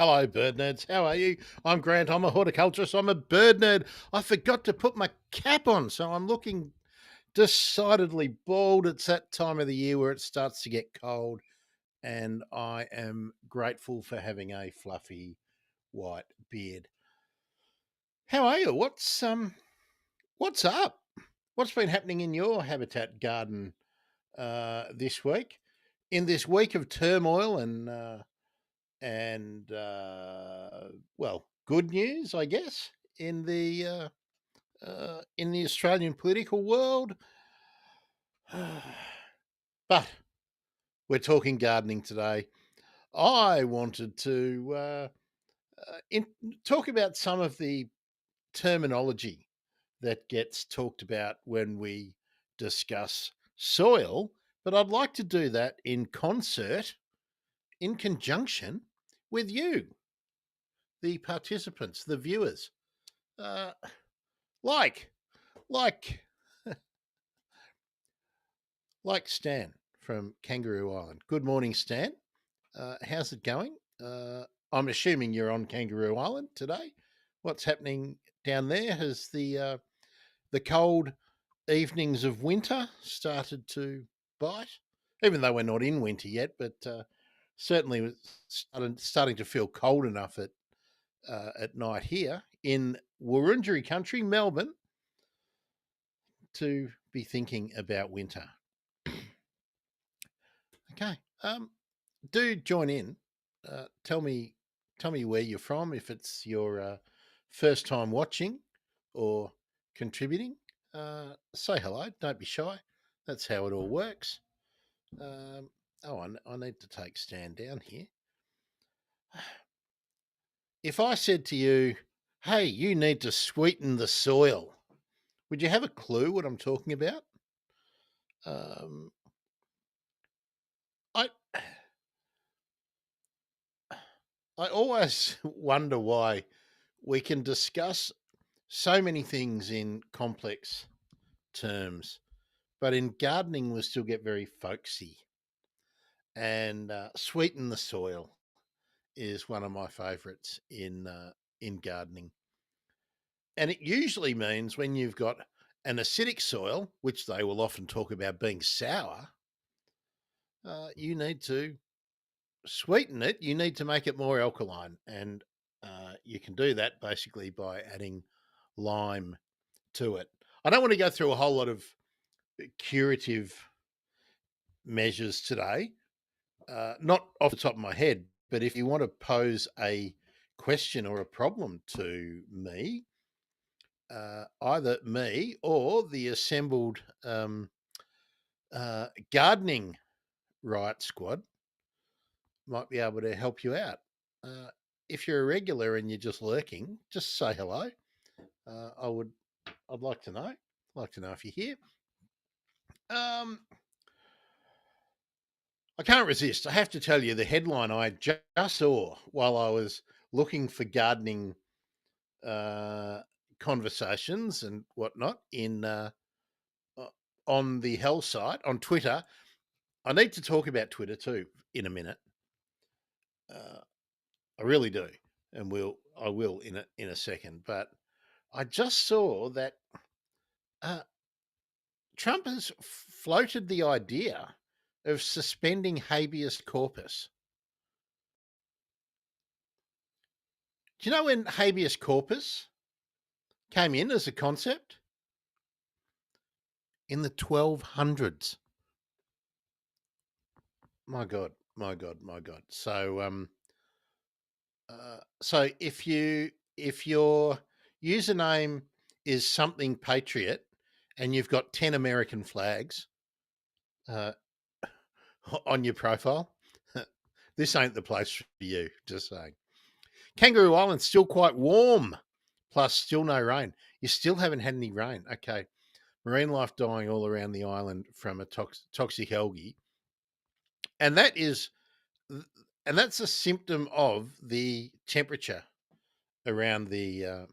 Hello, bird nerds. How are you? I'm Grant. I'm a horticulturist. I'm a bird nerd. I forgot to put my cap on, so I'm looking decidedly bald. It's that time of the year where it starts to get cold, and I am grateful for having a fluffy white beard. How are you? What's up? What's been happening in your habitat garden this week? In this week of turmoil and well, good news, I guess, in the Australian political world. But we're talking gardening today. I wanted to talk about some of the terminology that gets talked about when we discuss soil, but I'd like to do that in concert, in conjunction with you, the participants, the viewers. Uh, like, like, like Stan from Kangaroo Island. Good morning, Stan. How's it going? I'm assuming you're on Kangaroo Island today. What's happening down there? Has the cold evenings of winter started to bite? Even though we're not in winter yet, but certainly starting to feel cold enough at night here in Wurundjeri country, Melbourne, to be thinking about winter. Okay. Do join in. Tell me where you're from. If it's your first time watching or contributing, say hello. Don't be shy. That's how it all works. I need to take Stan down here. If I said to you, "Hey, you need to sweeten the soil," would you have a clue what I'm talking about? Um, I I always wonder why we can discuss so many things in complex terms, but in gardening we still get very folksy. And sweeten the soil is one of my favourites in gardening, and it usually means when you've got an acidic soil, which they will often talk about being sour, you need to sweeten it. You need to make it more alkaline, and you can do that basically by adding lime to it. I don't want to go through a whole lot of curative measures today, not off the top of my head, but if you want to pose a question or a problem to me, either me or the assembled gardening riot squad might be able to help you out. Uh, if you're a regular and you're just lurking, just say hello. I'd like to know. I'd like to know if you're here. Um, I can't resist. I have to tell you the headline I just saw while I was looking for gardening uh, conversations and whatnot in on the Hell site on Twitter. I need to talk about Twitter too in a minute. Uh, I really do, and I will in a second. But I just saw that uh, Trump has floated the idea of suspending habeas corpus. Do you know when habeas corpus came in as a concept? In the 1200s. My God, my God, my God. So if your username is something patriot and you've got 10 American flags uh, on your profile, this ain't the place for you, just saying. Kangaroo Island's still quite warm, plus still no rain. You still haven't had any rain. Okay. Marine life dying all around the island from a toxic algae. And that's a symptom of the temperature around the uh,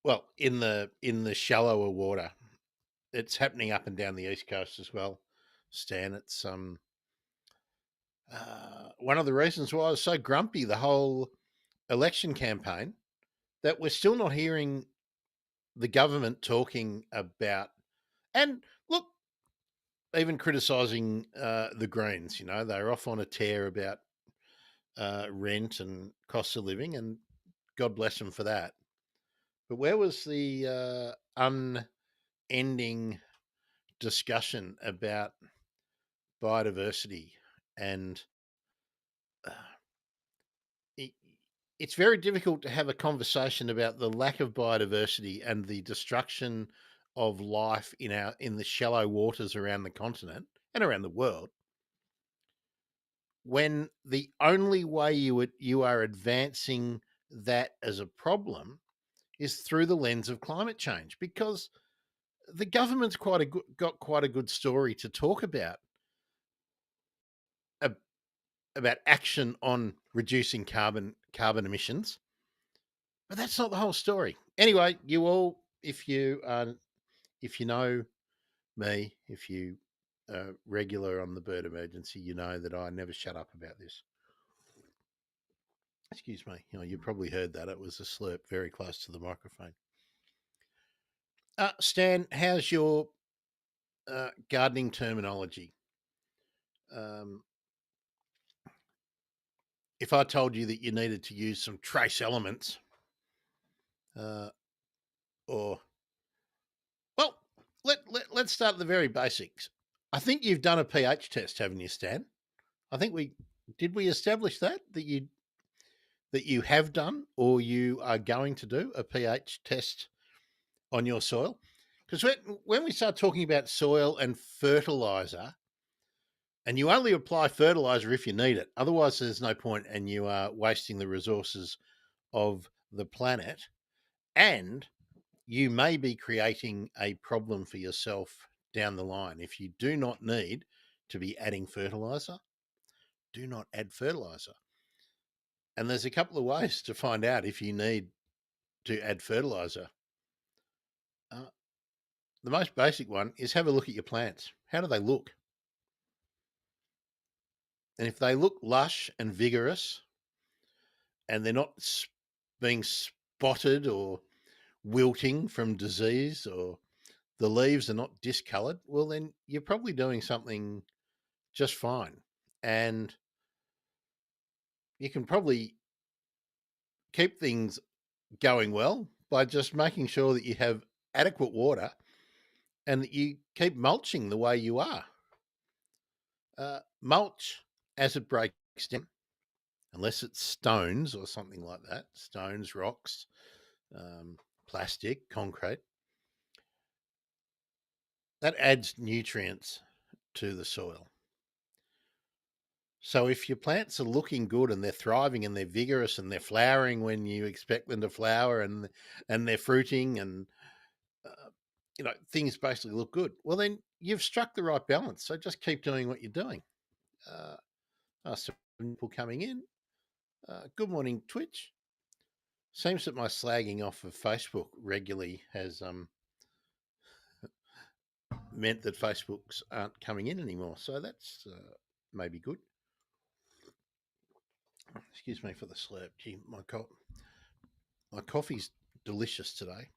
well in the shallower water. It's happening up and down the east coast as well, Stan. One of the reasons why I was so grumpy the whole election campaign that we're still not hearing the government talking about, and look, even criticising the Greens. You know, they're off on a tear about rent and cost of living, and God bless them for that. But where was the unending discussion about biodiversity? And uh, it, it's very difficult to have a conversation about the lack of biodiversity and the destruction of life in the shallow waters around the continent and around the world when the only way you are advancing that as a problem is through the lens of climate change, because the government's got quite a good story to talk ab- about action on reducing carbon emissions, but that's not the whole story. Anyway, you all, if you know me, if you regular on the bird emergency, you know that I never shut up about this. Excuse me. You know, you probably heard that. It was a slurp very close to the microphone. Stan, how's your gardening terminology? Um, if I told you that you needed to use some trace elements, uh, or well, let's start at the very basics. I think you've done a pH test, haven't you, Stan? I think we establish that you have done or you are going to do a pH test on your soil. Because when we start talking about soil and fertilizer, and you only apply fertilizer if you need it, otherwise there's no point, and you are wasting the resources of the planet, and you may be creating a problem for yourself down the line. If you do not need to be adding fertilizer, do not add fertilizer. And there's a couple of ways to find out if you need to add fertilizer. Uh, the most basic one is have a look at your plants. How do they look? And if they look lush and vigorous and they're not being spotted or wilting from disease, or the leaves are not discolored, well, then you're probably doing something just fine. And you can probably keep things going well by just making sure that you have adequate water and that you keep mulching the way you are. Mulch, as it breaks down, unless it's stones or something like that, stones, rocks, um, plastic, concrete, that adds nutrients to the soil. So if your plants are looking good and they're thriving and they're vigorous and they're flowering when you expect them to flower, and they're fruiting, and uh, things basically look good, well, then you've struck the right balance. So just keep doing what you're doing. Some people coming in. Good morning, Twitch. Seems that my slagging off of Facebook regularly has meant that Facebooks aren't coming in anymore. So that's maybe good. Excuse me for the slurp. Gee, my coffee's delicious today.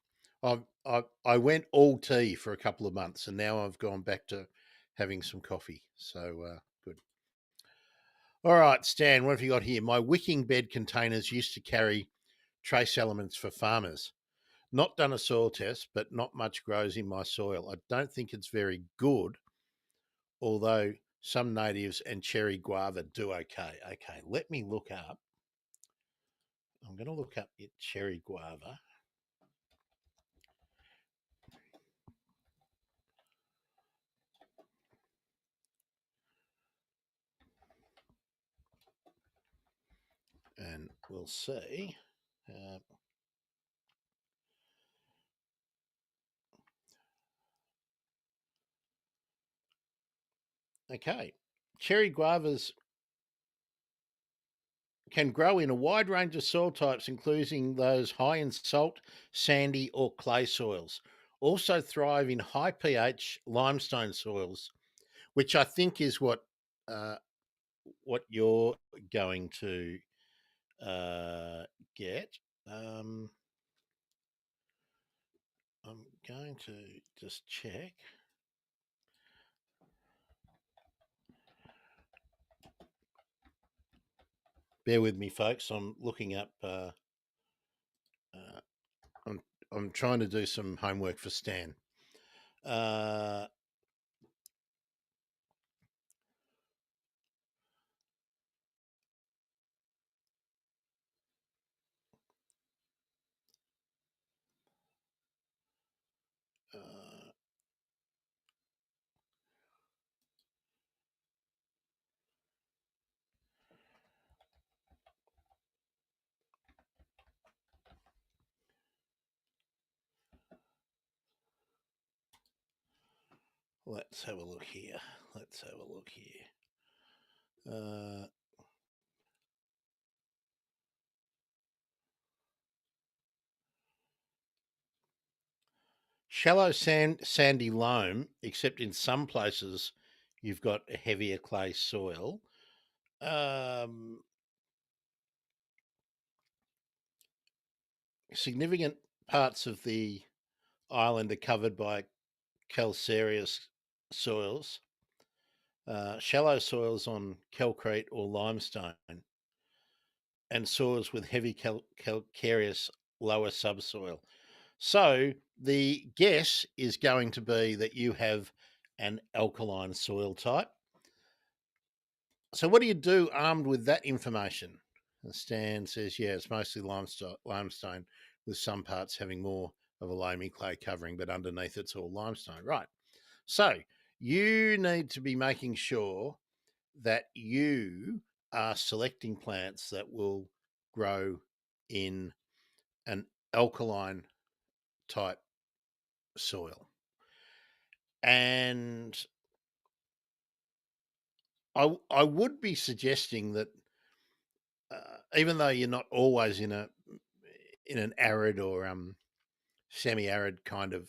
I went all tea for a couple of months, and now I've gone back to having some coffee. So good. All right, Stan, what have you got here? My wicking bed containers used to carry trace elements for farmers. Not done a soil test, but not much grows in my soil. I don't think it's very good, although some natives and cherry guava do okay. Okay, let me look up. I'm going to look up cherry guava. And we'll see. Okay, cherry guavas can grow in a wide range of soil types, including those high in salt, sandy, or clay soils. Also thrive in high pH limestone soils, which I think is what uh, what you're going to uh, get. Um, I'm going to just check. Bear with me, folks. I'm looking up. Uh, I'm I'm trying to do some homework for Stan. Uh, uh, let's have a look here. Let's have a look here. Uh, Shallow sandy loam, except in some places you've got a heavier clay soil. Um, Significant parts of the island are covered by calcareous soils, shallow soils on calcrete or limestone, and soils with heavy calcareous lower subsoil. So the guess is going to be that you have an alkaline soil type. So what do you do armed with that information? And Stan says, yeah, it's mostly limestone with some parts having more of a loamy clay covering, but underneath it's all limestone. Right. So you need to be making sure that you are selecting plants that will grow in an alkaline type soil. And I would be suggesting that even though you're not always in an arid or semi-arid kind of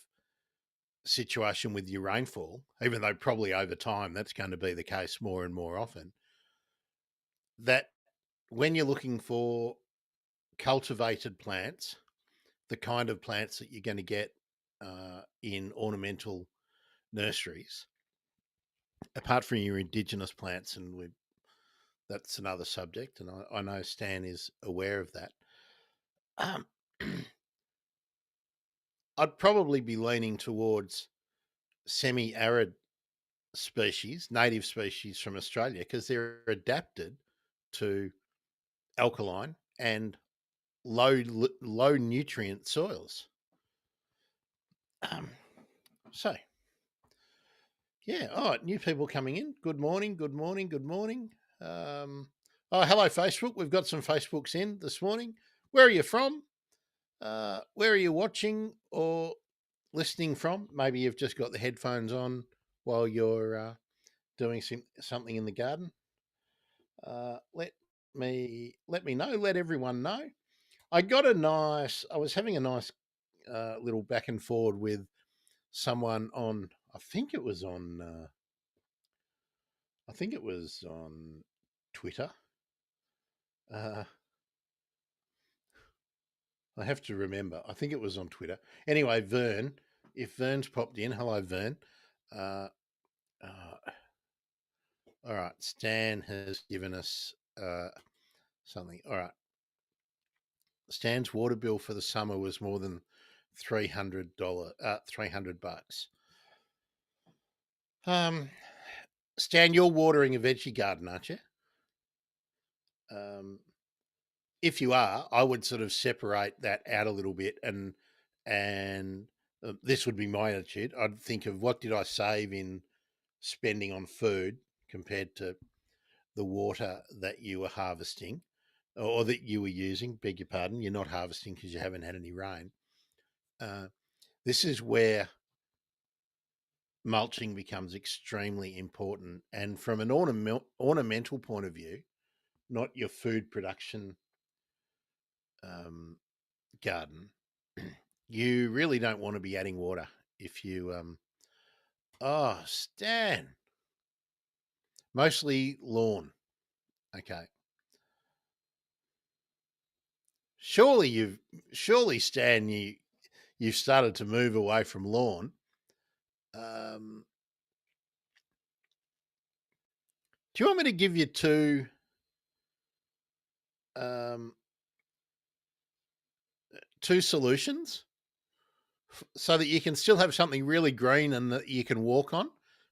situation with your rainfall, even though probably over time that's going to be the case more and more often, that when you're looking for cultivated plants, the kind of plants that you're going to get in ornamental nurseries, apart from your indigenous plants, and that's another subject, and I know Stan is aware of that. Um, I'd probably be leaning towards semi-arid species, native species from Australia, because they're adapted to alkaline and low nutrient soils. Um, so yeah, all right, new people coming in. Good morning, good morning, good morning. Um, oh, hello, Facebook. We've got some Facebooks in this morning. Where are you from? Where are you watching or listening from? Maybe you've just got the headphones on while you're doing something in the garden. Let me know. Let everyone know. I was having a nice little back and forward with someone on. I think it was on Twitter. Uh, I have to remember. I think it was on Twitter. Anyway, Vern. If Vern's popped in, hello, Vern. Uh, uh, all right, Stan has given us something. All right, Stan's water bill for the summer was more than $300. Um, Stan, you're watering a veggie garden, aren't you? Um, if you are, I would sort of separate that out a little bit, and this would be my attitude. I'd think of what did I save in spending on food compared to the water that you were harvesting or that you were using. Beg your pardon, you're not harvesting because you haven't had any rain. Uh, this is where mulching becomes extremely important, and from an ornamental point of view, not your food production um, garden, you really don't want to be adding water if you oh, Stan, mostly lawn. Okay. Surely surely Stan, you've started to move away from lawn. Um, do you want me to give you um, two solutions so that you can still have something really green and that you can walk on,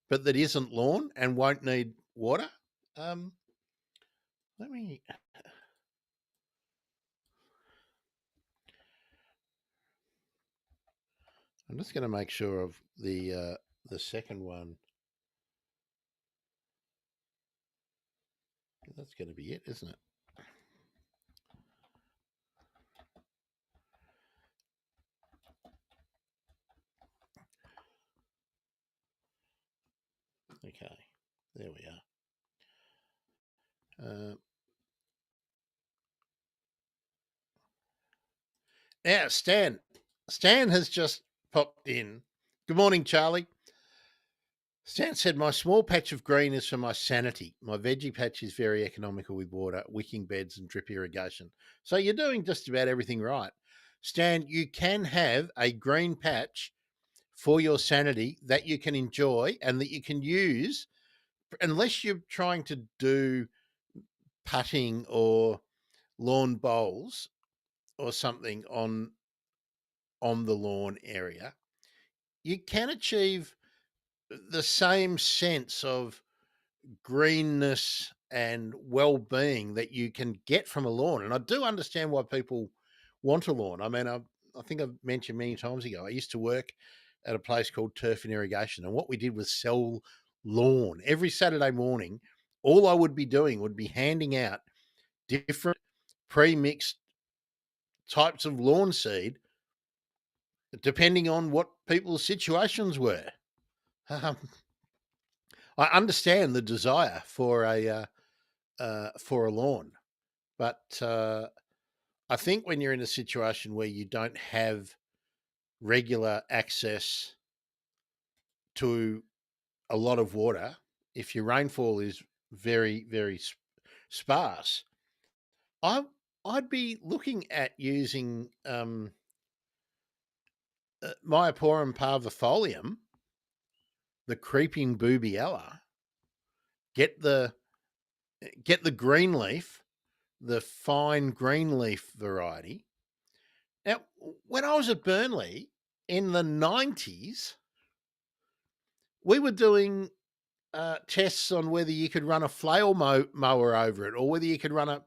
but that isn't lawn and won't need water? Um, let me. I'm just going to make sure of the second one. That's going to be it, isn't it? Okay, there we are. Now, Stan has just popped in. Good morning, Charlie. Stan said, "My small patch of green is for my sanity. My veggie patch is very economical with water, wicking beds, and drip irrigation." So you're doing just about everything right. Stan, you can have a green patch for your sanity that you can enjoy and that you can use, unless you're trying to do putting or lawn bowls or something on the lawn area. You can achieve the same sense of greenness and well-being that you can get from a lawn. And I do understand why people want a lawn. I mean, I think I've mentioned many times ago, I used to work at a place called Turf and Irrigation, and what we did was sell lawn every Saturday morning. All I would be doing would be handing out different pre-mixed types of lawn seed depending on what people's situations were. Um, I understand the desire for a lawn, but I think when you're in a situation where you don't have regular access to a lot of water, if your rainfall is very sparse, I I'd be looking at using Myoporum parvifolium, the creeping boobiella. Get the get the green leaf, the fine green leaf variety. Now, when I was at Burnley in the 90s, we were doing tests on whether you could run a flail mower over it or whether you could run a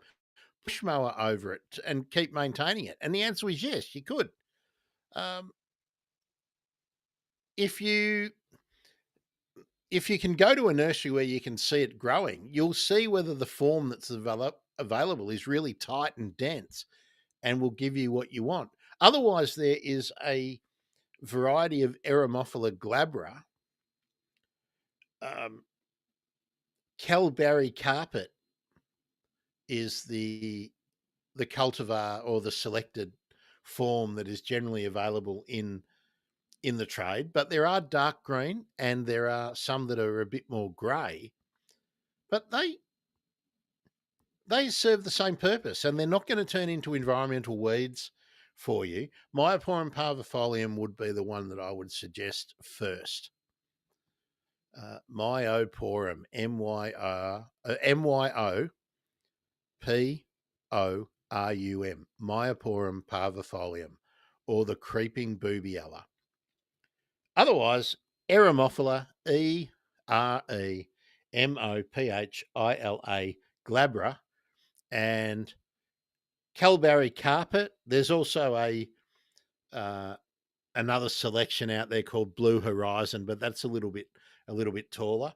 push mower over it and keep maintaining it. And the answer was yes, you could. Um, if you if you can go to a nursery where you can see it growing, you'll see whether the form that's available is really tight and dense and will give you what you want. Otherwise, there is a variety of Eremophila glabra. Um, Calbarry carpet is the cultivar or the selected form that is generally available in the trade, but there are dark green and there are some that are a bit more grey, but they serve the same purpose and they're not going to turn into environmental weeds for you. Myoporum parvifolium would be the one that I would suggest first. Myoporum, Myoporum, Myoporum parvifolium, or the creeping boobiella. Otherwise, Eremophila, Eremophila glabra, and Calbarry carpet. There's also uh, another selection out there called Blue Horizon, but that's a little bit taller.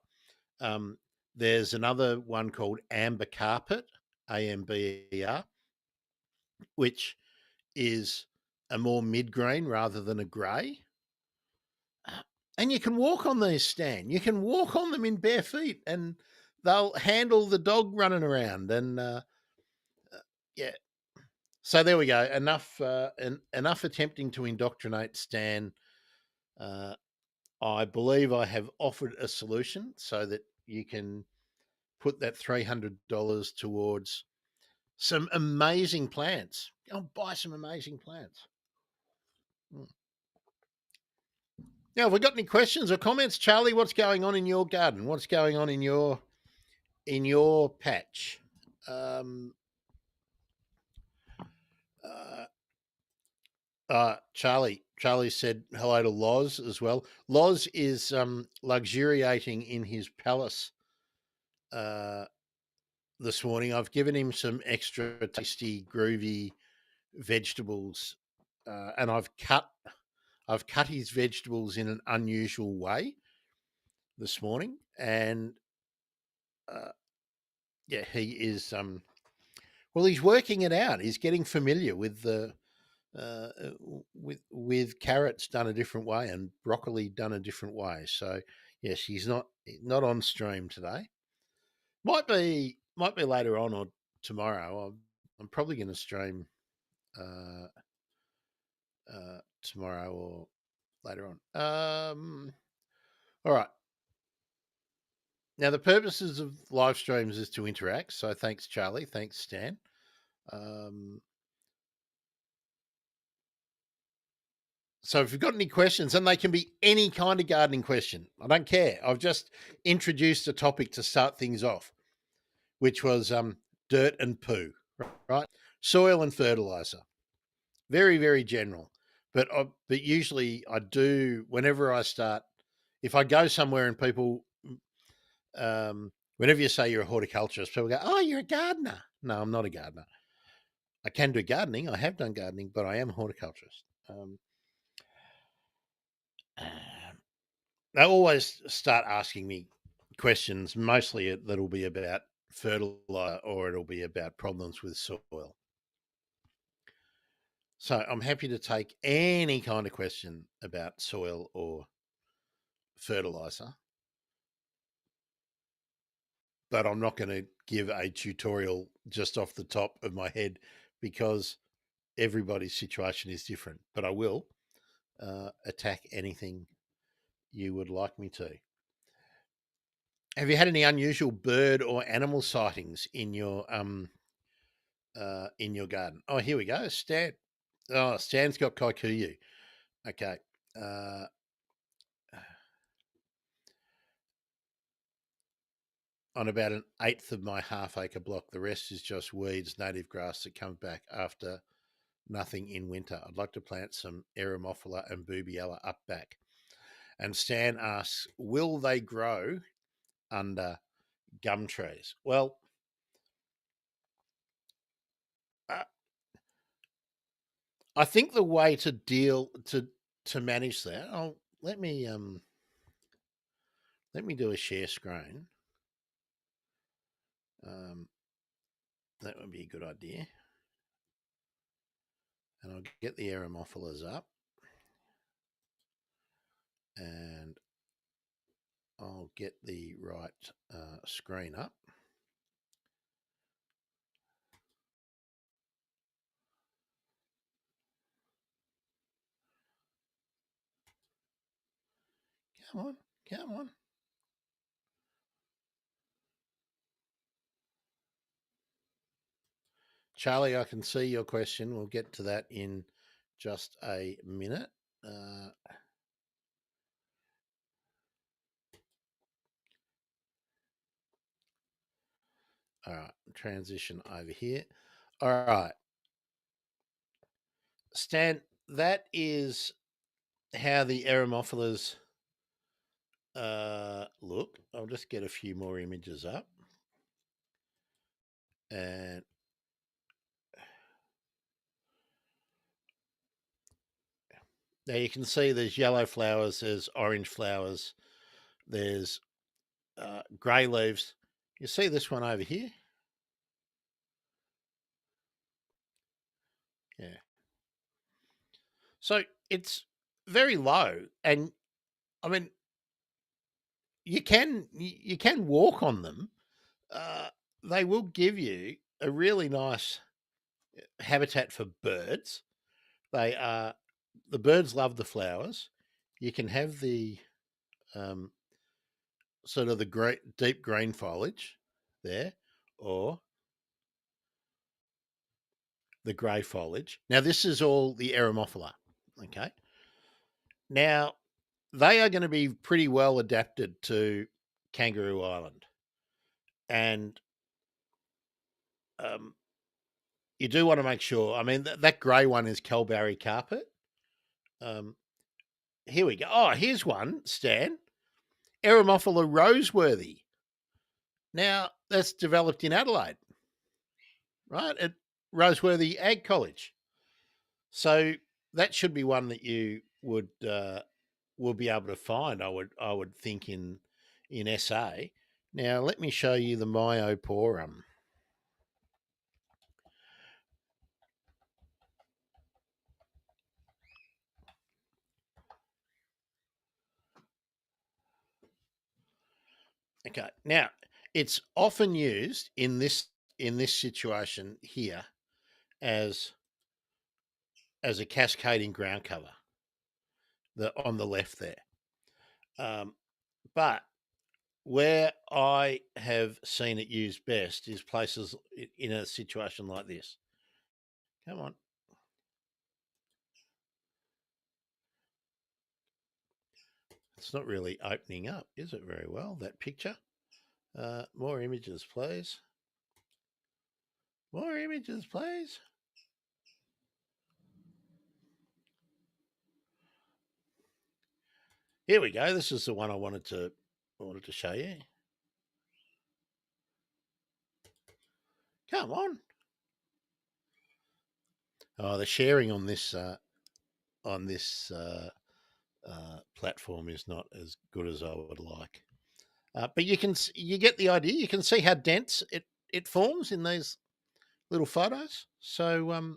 Um, there's another one called Amber Carpet, AMBER, which is a more mid green rather than a grey. And you can walk on these, Stan. You can walk on them in bare feet, and they'll handle the dog running around. And yeah, so there we go. Enough attempting to indoctrinate Stan. Uh, I believe I have offered a solution so that you can put that $300 towards some amazing plants. Go and buy some amazing plants. Mm. Now, have we got any questions or comments, Charlie? What's going on in your garden? What's going on in your patch? Um, Charlie said hello to Loz as well. Loz is luxuriating in his palace uh, this morning. I've given him some extra tasty, groovy vegetables, and I've cut his vegetables in an unusual way this morning, and uh, yeah, he is. Well, he's working it out. He's getting familiar with the uh, with carrots done a different way and broccoli done a different way. So yes, he's not on stream today. Might be later on or tomorrow. I'm probably going to stream uh, tomorrow or later on. All right. Now the purposes of live streams is to interact. So thanks, Charlie. Thanks, Stan. Um, So if you've got any questions, and they can be any kind of gardening question, I don't care. I've just introduced a topic to start things off, which was dirt and poo, right? Soil and fertilizer. Very, very general. But usually I do whenever I start. If I go somewhere and people, whenever you say you're a horticulturist, people go, "Oh, you're a gardener." No, I'm not a gardener. I can do gardening. I have done gardening, but I am a horticulturist. They always start asking me questions, mostly that'll be about fertilizer or it'll be about problems with soil. So I'm happy to take any kind of question about soil or fertilizer, but I'm not going to give a tutorial just off the top of my head because everybody's situation is different. But I will attack anything you would like me to. Have you had any unusual bird or animal sightings in your garden? Oh, here we go. Stan. Oh, Stan's got kikuyu. Okay. Uh, on about an eighth of my half acre block, the rest is just weeds, native grass that comes back after nothing in winter. I'd like to plant some Eremophila and Boobiella up back. And Stan asks, will they grow under gum trees? Well, uh, I think the way to deal to manage that. Oh, let me do a share screen. Um, that would be a good idea. And I'll get the Eremophilas up, and I'll get the right screen up. Come on, come on. Charlie, I can see your question. We'll get to that in just a minute. All right, transition over here. All right, Stan, that is how the Eremophilas look. I'll just get a few more images up. And now you can see there's yellow flowers, there's orange flowers, there's grey leaves. You see this one over here? Yeah. So it's very low, and I mean, you can walk on them. Uh, they will give you a really nice habitat for birds. They are the birds love the flowers. You can have the um, sort of the great deep green foliage, there, or the grey foliage. Now, this is all the Eremophila. Okay. Now, they are going to be pretty well adapted to Kangaroo Island. And um, you do want to make sure. I mean, that grey one is Kelberry carpet. Um, here we go. Oh, here's one, Stan. Eremophila roseworthy. Now, that's developed in Adelaide, right? At Roseworthy Ag College. So that should be one that you would will be able to find. I would think in SA. Now let me show you the Myoporum. Okay, now it's often used in this situation here as a cascading ground cover. On the left there, but where I have seen it used best is places in a situation like this. Come on. It's not really opening up, is it, very well, that picture? More images, please. More images, please. Here we go. This is the one I wanted to show you. Come on. Oh, the sharing on this platform is not as good as I would like. But you get the idea. You can see how dense it forms in these little photos. So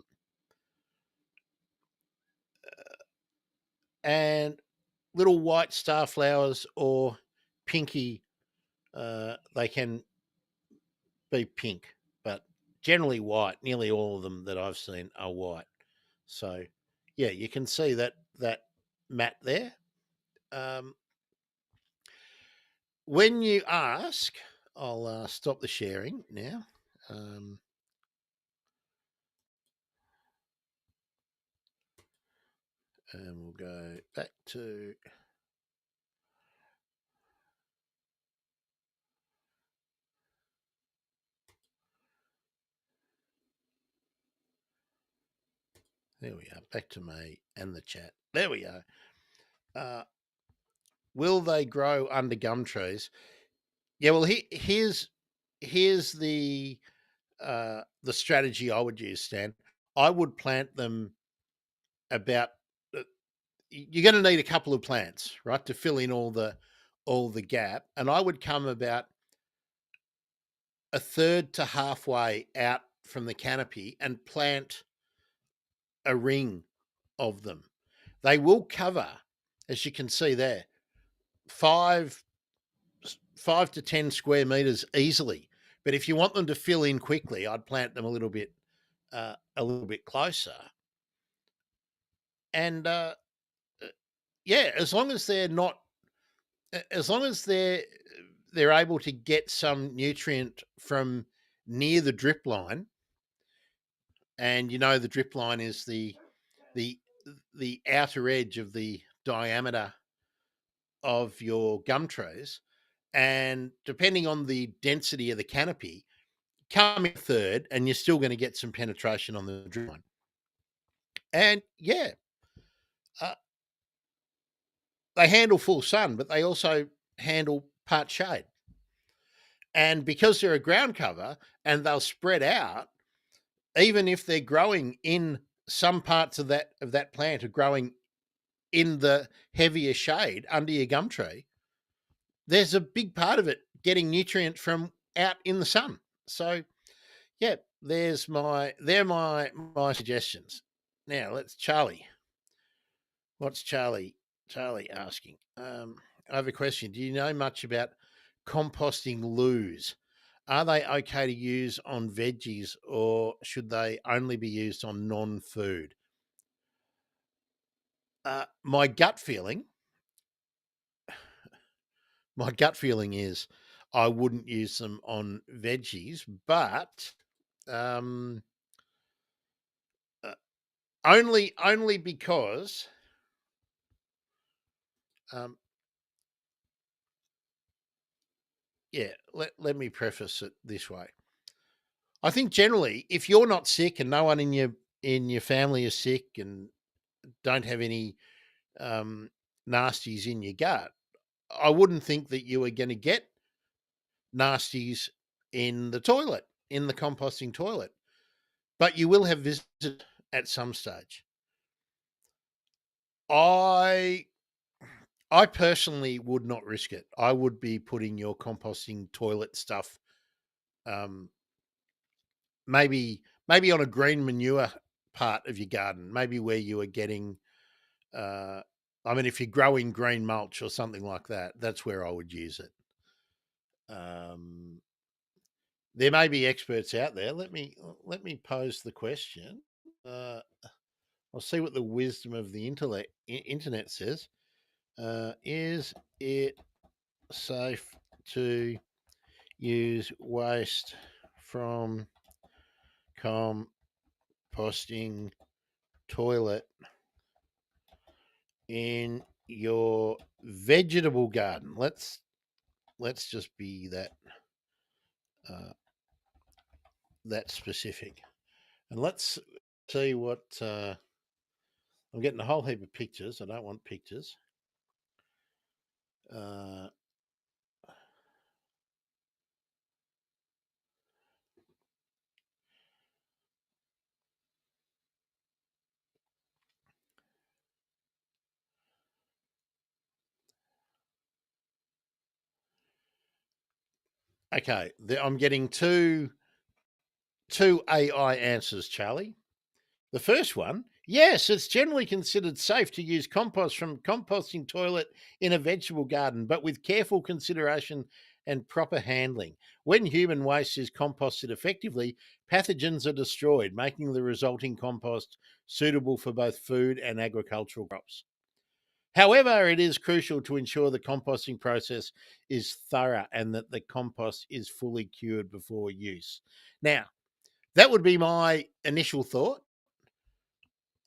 and little white star flowers or pinky, they can be pink, but generally white. Nearly all of them that I've seen are white. So yeah, you can see that mat there. Um, when you ask, I'll stop the sharing now. And we'll go back to there we are, back to me and the chat. There we go. Will they grow under gum trees? Yeah, well, here's the strategy I would use, Stan. I would plant them about. You're going to need a couple of plants, right, to fill in all the gap, and I would come about a third to halfway out from the canopy and plant a ring of them. They will cover, as you can see there, five 5 to 10 square meters easily. But if you want them to fill in quickly, I'd plant them a little bit closer. And yeah, as long as they're not, as long as they're able to get some nutrient from near the drip line, and the drip line is the the outer edge of the diameter of your gum trees, and depending on the density of the canopy, come in third, and you're still going to get some penetration on the drip line. And yeah, uh, they handle full sun, but they also handle part shade. And because they're a ground cover and they'll spread out, even if they're growing in some parts of that plant are growing in the heavier shade under your gum tree, there's a big part of it getting nutrient from out in the sun. So yeah, they're my suggestions. Now let's Charlie. What's Charlie asking? I have a question. Do you know much about composting loos? Are they okay to use on veggies, or should they only be used on non-food? My gut feeling is I wouldn't use them on veggies, but um, uh, only because um, yeah. Let me preface it this way. I think generally, if you're not sick and no one in your family is sick and don't have any um, nasties in your gut, I wouldn't think that you are going to get nasties in the toilet, in the composting toilet, but you will have visited at some stage. I I personally would not risk it. I would be putting your composting toilet stuff, um, maybe on a green manure part of your garden, maybe where you are getting. Uh, I mean, if you're growing green mulch or something like that, that's where I would use it. Um, there may be experts out there. Let me pose the question. Uh, I'll see what the wisdom of the internet says. Is it safe to use waste from composting toilet in your vegetable garden? Let's just be uh, that specific, and let's see what I'm getting a whole heap of pictures. I don't want pictures. Uh, okay, I'm getting two AI answers, Charlie. The first one, yes, it's generally considered safe to use compost from composting toilet in a vegetable garden, but with careful consideration and proper handling. When human waste is composted effectively, pathogens are destroyed, making the resulting compost suitable for both food and agricultural crops. However, it is crucial to ensure the composting process is thorough and that the compost is fully cured before use. Now, that would be my initial thought.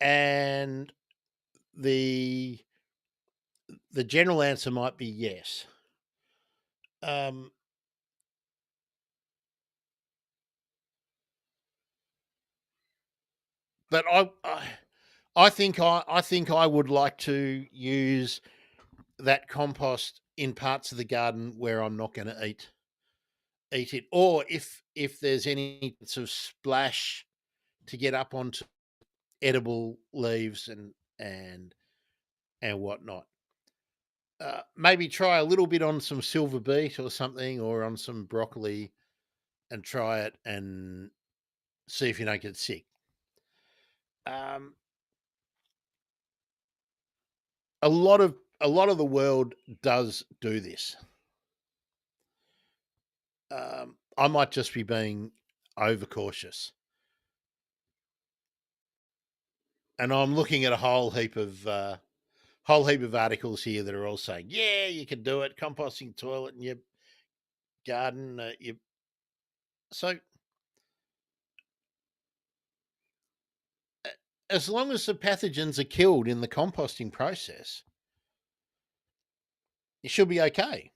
And the the general answer might be yes. Um, but I think I would like to use that compost in parts of the garden where I'm not going to eat it, or if there's any sort of splash to get up onto edible leaves and and whatnot. Maybe try a little bit on some silver beet or something, or on some broccoli, and try it and see if you don't get sick. Um, a lot of the world does do this. I might just be being overcautious, and I'm looking at a whole heap of articles here that are all saying, "Yeah, you can do it. Composting toilet in your garden." So as long as the pathogens are killed in the composting process, you should be okay.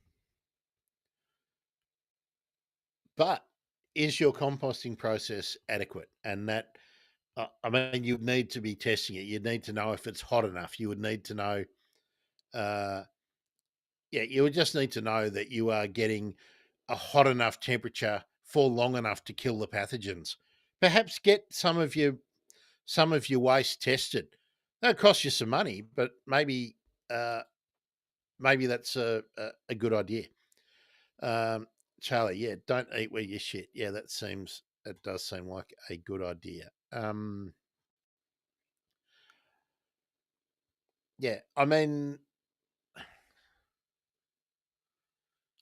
But is your composting process adequate? And that I mean, you'd need to be testing it. You'd need to know if it's hot enough. You would need to know, uh, yeah, you would just need to know that you are getting a hot enough temperature for long enough to kill the pathogens. Perhaps get some of your waste tested. That'll cost you some money, but uh, maybe that's a good idea. Um, Charlie, yeah, don't eat where you shit. Yeah, that does seem like a good idea. Yeah, I mean,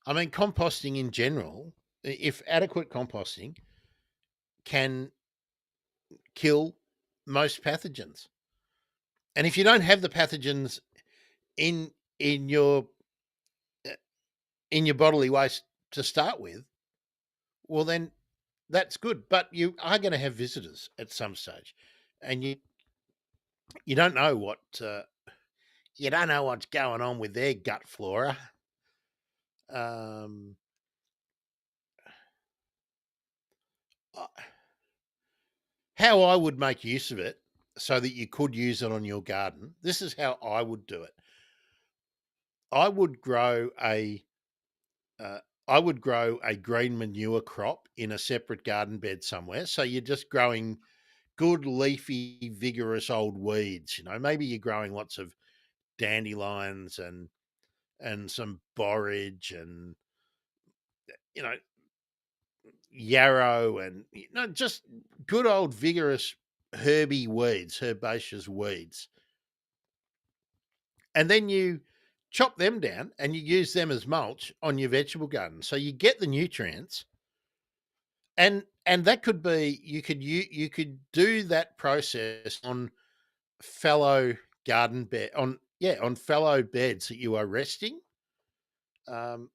composting in general, if adequate composting can kill most pathogens, and if you don't have the pathogens in in your uh, in your bodily waste to start with, well, then that's good. But you are going to have visitors at some stage, and you don't know what you don't know what's going on with their gut flora. Um, uh, how I would make use of it so that you could use it on your garden. This is how I would do it. I would grow a uh, I would grow a green manure crop in a separate garden bed somewhere. So you're just growing good leafy, vigorous old weeds. Maybe you're growing lots of dandelions and some borage and you know yarrow and just good old vigorous herby weeds, herbaceous weeds. And then you chop them down and you use them as mulch on your vegetable garden. So you get the nutrients, and that could be you could do that process on fellow garden bed on fellow beds that you are resting. Um,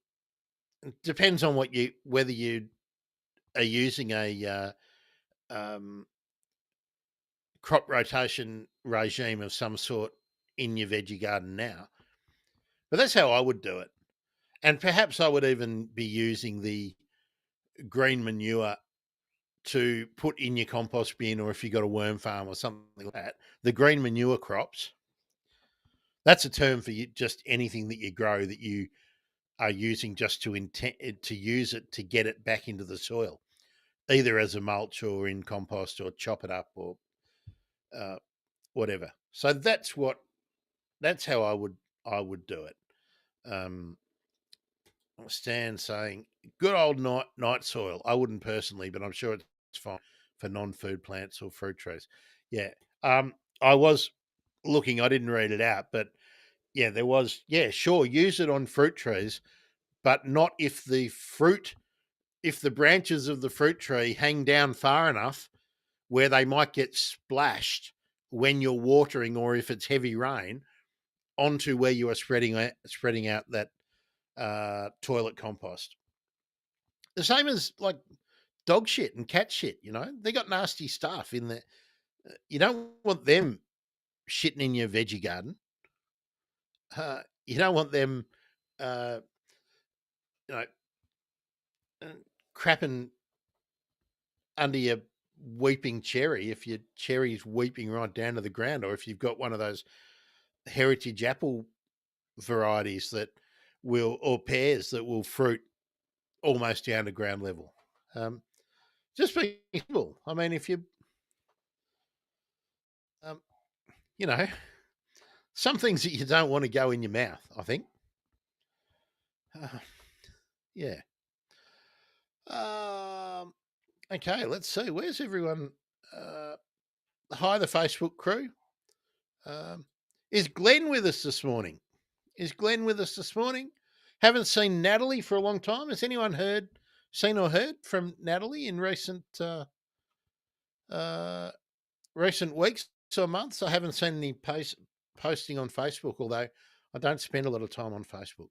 it depends on whether you are using a um, crop rotation regime of some sort in your veggie garden now. But that's how I would do it. And perhaps I would even be using the green manure to put in your compost bin, or if you've got a worm farm or something like that. The green manure crops, that's a term for just anything that you grow that you are using just to use it to get it back into the soil, either as a mulch or in compost or chop it up or uh, whatever. So that's how I would do it. Um, Stan saying good old night soil. I wouldn't personally, but I'm sure it's fine for non-food plants or fruit trees. Yeah. I was looking. I didn't read it out, but yeah, there was. Yeah, sure. Use it on fruit trees, but not if the branches of the fruit tree hang down far enough where they might get splashed when you're watering, or if it's heavy rain onto where you are spreading out that toilet compost. The same as like dog shit and cat shit. They got nasty stuff in there. You don't want them shitting in your veggie garden. You don't want them, uh, you know, uh, crapping under your weeping cherry if your cherry's weeping right down to the ground, or if you've got one of those heritage apple varieties or pears that will fruit almost down to ground level. Just be simple. I mean, if um, you know, some things that you don't want to go in your mouth, I think. Uh, yeah. Um, okay, let's see. Where's everyone? Uh, Hi, the Facebook crew. Um, is Glenn with us this morning? Is Glenn with us this morning? Haven't seen Natalie for a long time. Has anyone seen or heard from Natalie in uh, recent weeks or months? I haven't seen any posting on Facebook, although I don't spend a lot of time on Facebook,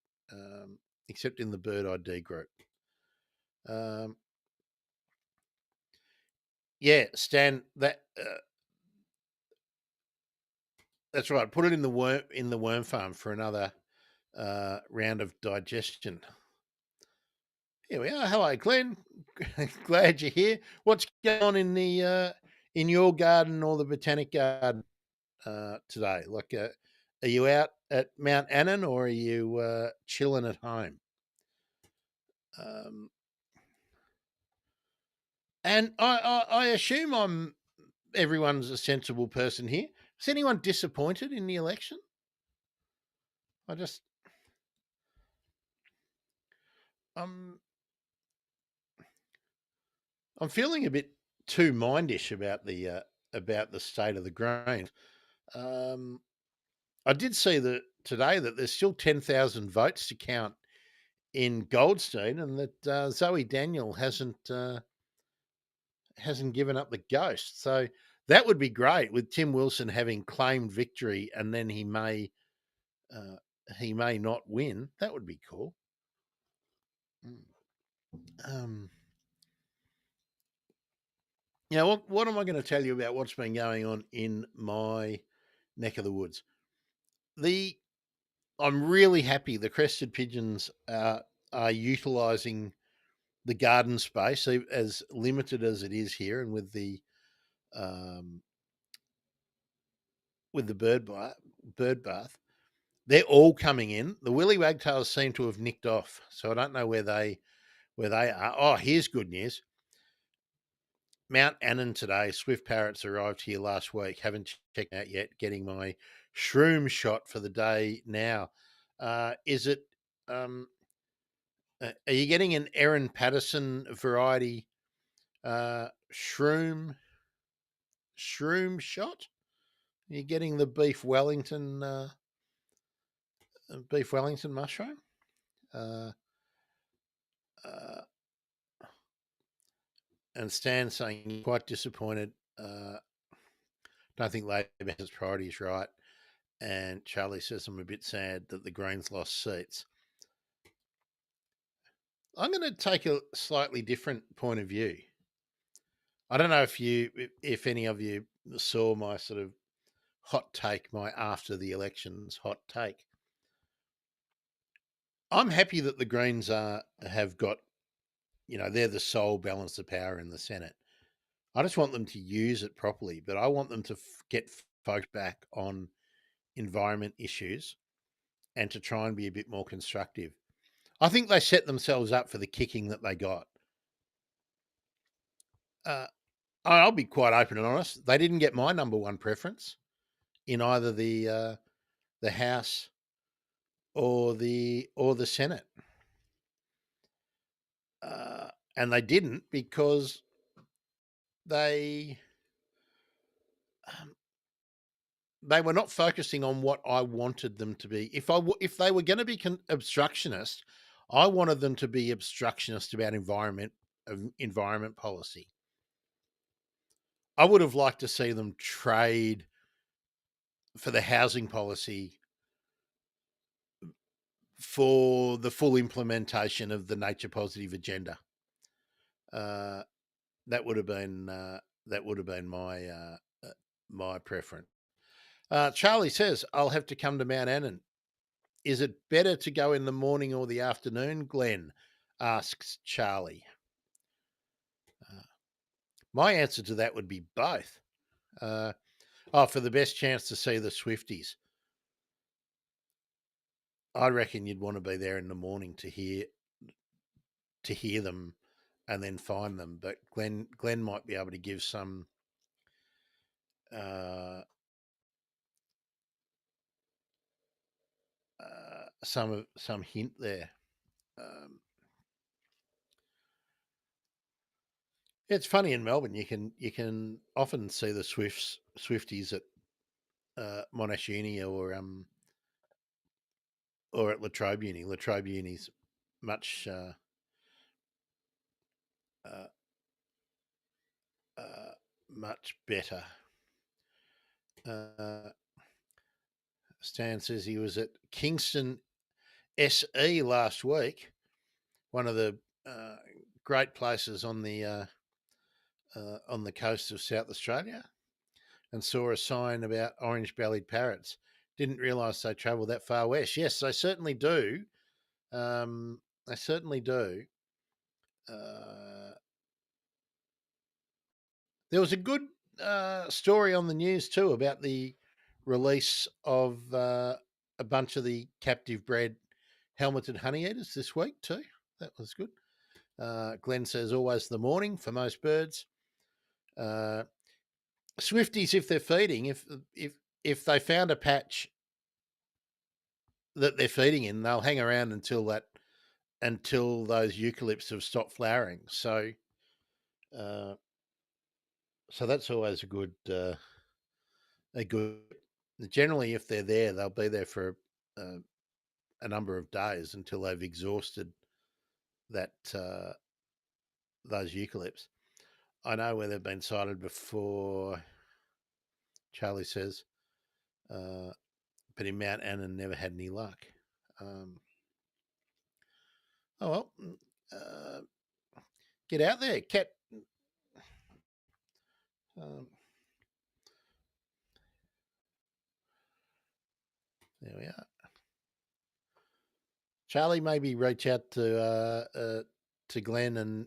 except in the Bird ID group. Um, yeah, Stan, that's right. Put it in the worm farm for another round of digestion. Here we are. Hello, Glenn. Glad you're here. What's going on in your garden or the botanic garden today? Like, are you out at Mount Annan or are you chilling at home? Um, and I assume everyone's a sensible person here. Is anyone disappointed in the election? I just um I'm feeling a bit too mindish about the state of the grain. Um, I did see that today that there's still 10,000 votes to count in Goldstein, and that Zoe Daniel hasn't given up the ghost. So that would be great with Tim Wilson having claimed victory, and then uh, he may not win. That would be cool. Mm. Um, what am I going to tell you about what's been going on in my neck of the woods? The I'm really happy the crested pigeons are utilising the garden space, as limited as it is here, and um, with the bird bath. They're all coming in. The willy wagtails seem to have nicked off, so I don't know where they are. Oh, here's good news. Mount Annan today. Swift parrots arrived here last week. Haven't checked out yet. Getting my shroom shot for the day now. Is it? Are you getting an Erin Patterson variety shroom shot? Are you getting the beef Wellington mushroom? Uh, uh, and Stan saying quite disappointed. Don't think Labor has its priorities right. And Charlie says I'm a bit sad that the Greens lost seats. I'm going to take a slightly different point of view. I don't know if any of you saw my sort of hot take, my after the elections hot take. I'm happy that the Greens have got, they're the sole balance of power in the Senate. I just want them to use it properly, but I want them to get focused back on environment issues and to try and be a bit more constructive. I think they set themselves up for the kicking that they got. Uh, I'll be quite open and honest. They didn't get my number one preference in either the House or the Senate, and they didn't because they um, they were not focusing on what I wanted them to be. If they were going to be obstructionist, I wanted them to be obstructionist about environment policy. I would have liked to see them trade for the housing policy for the full implementation of the nature positive agenda. Uh, that would have been my preference. Charlie says I'll have to come to Mount Annan. Is it better to go in the morning or the afternoon? Glenn asks Charlie. My answer to that would be both. Uh, for the best chance to see the Swifties, I reckon you'd want to be there in the morning to hear them and then find them. But Glenn might be able to give uh, some hint there. Um, it's funny in Melbourne. You can often see the Swifties at Monash Uni or at La Trobe Uni. La Trobe Uni's much uh, uh, much better. Uh, Stan says he was at Kingston SE last week, one of the uh, great places on the coast of South Australia, and saw a sign about orange-bellied parrots. Didn't realise they travel that far west. Yes, they certainly do. They certainly do. Uh, there was a good story on the news too about the release of a bunch of the captive bred helmeted honeyeaters this week too. That was good. Glenn says always the morning for most birds. Uh, Swifties, if they're feeding, if they found a patch that they're feeding in, they'll hang around until those eucalypts have stopped flowering. Uh, so that's always a good. Generally, if they're there, they'll be there for a number of days until they've exhausted that those eucalypts. I know where they've been sighted before. Charlie says, but in Mount Annan never had any luck. Oh well. Get out there, cat. Um, there we are. Charlie, maybe reach out to Glenn, and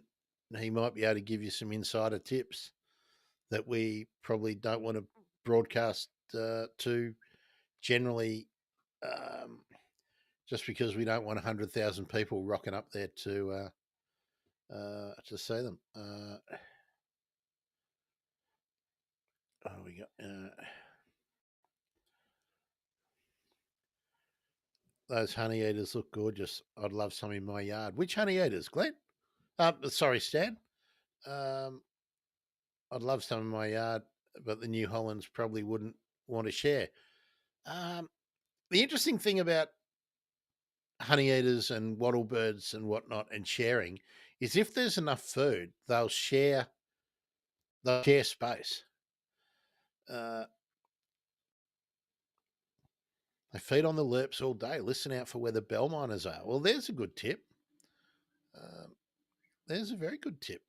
he might be able to give you some insider tips that we probably don't want to broadcast to generally, um, just because we don't want 100,000 people rocking up there to see them. We got. Those honey eaters look gorgeous. I'd love some in my yard. Which honey eaters, Glenn? Sorry, Stan. Um, I'd love some in my yard, but the New Hollands probably wouldn't want to share. Um, the interesting thing about honey eaters and wattle birds and whatnot and sharing is if there's enough food, they'll share space. Uh, they feed on the lerps all day. Listen out for where the bell miners are. Well, there's a good tip. Um, there's a very good tip.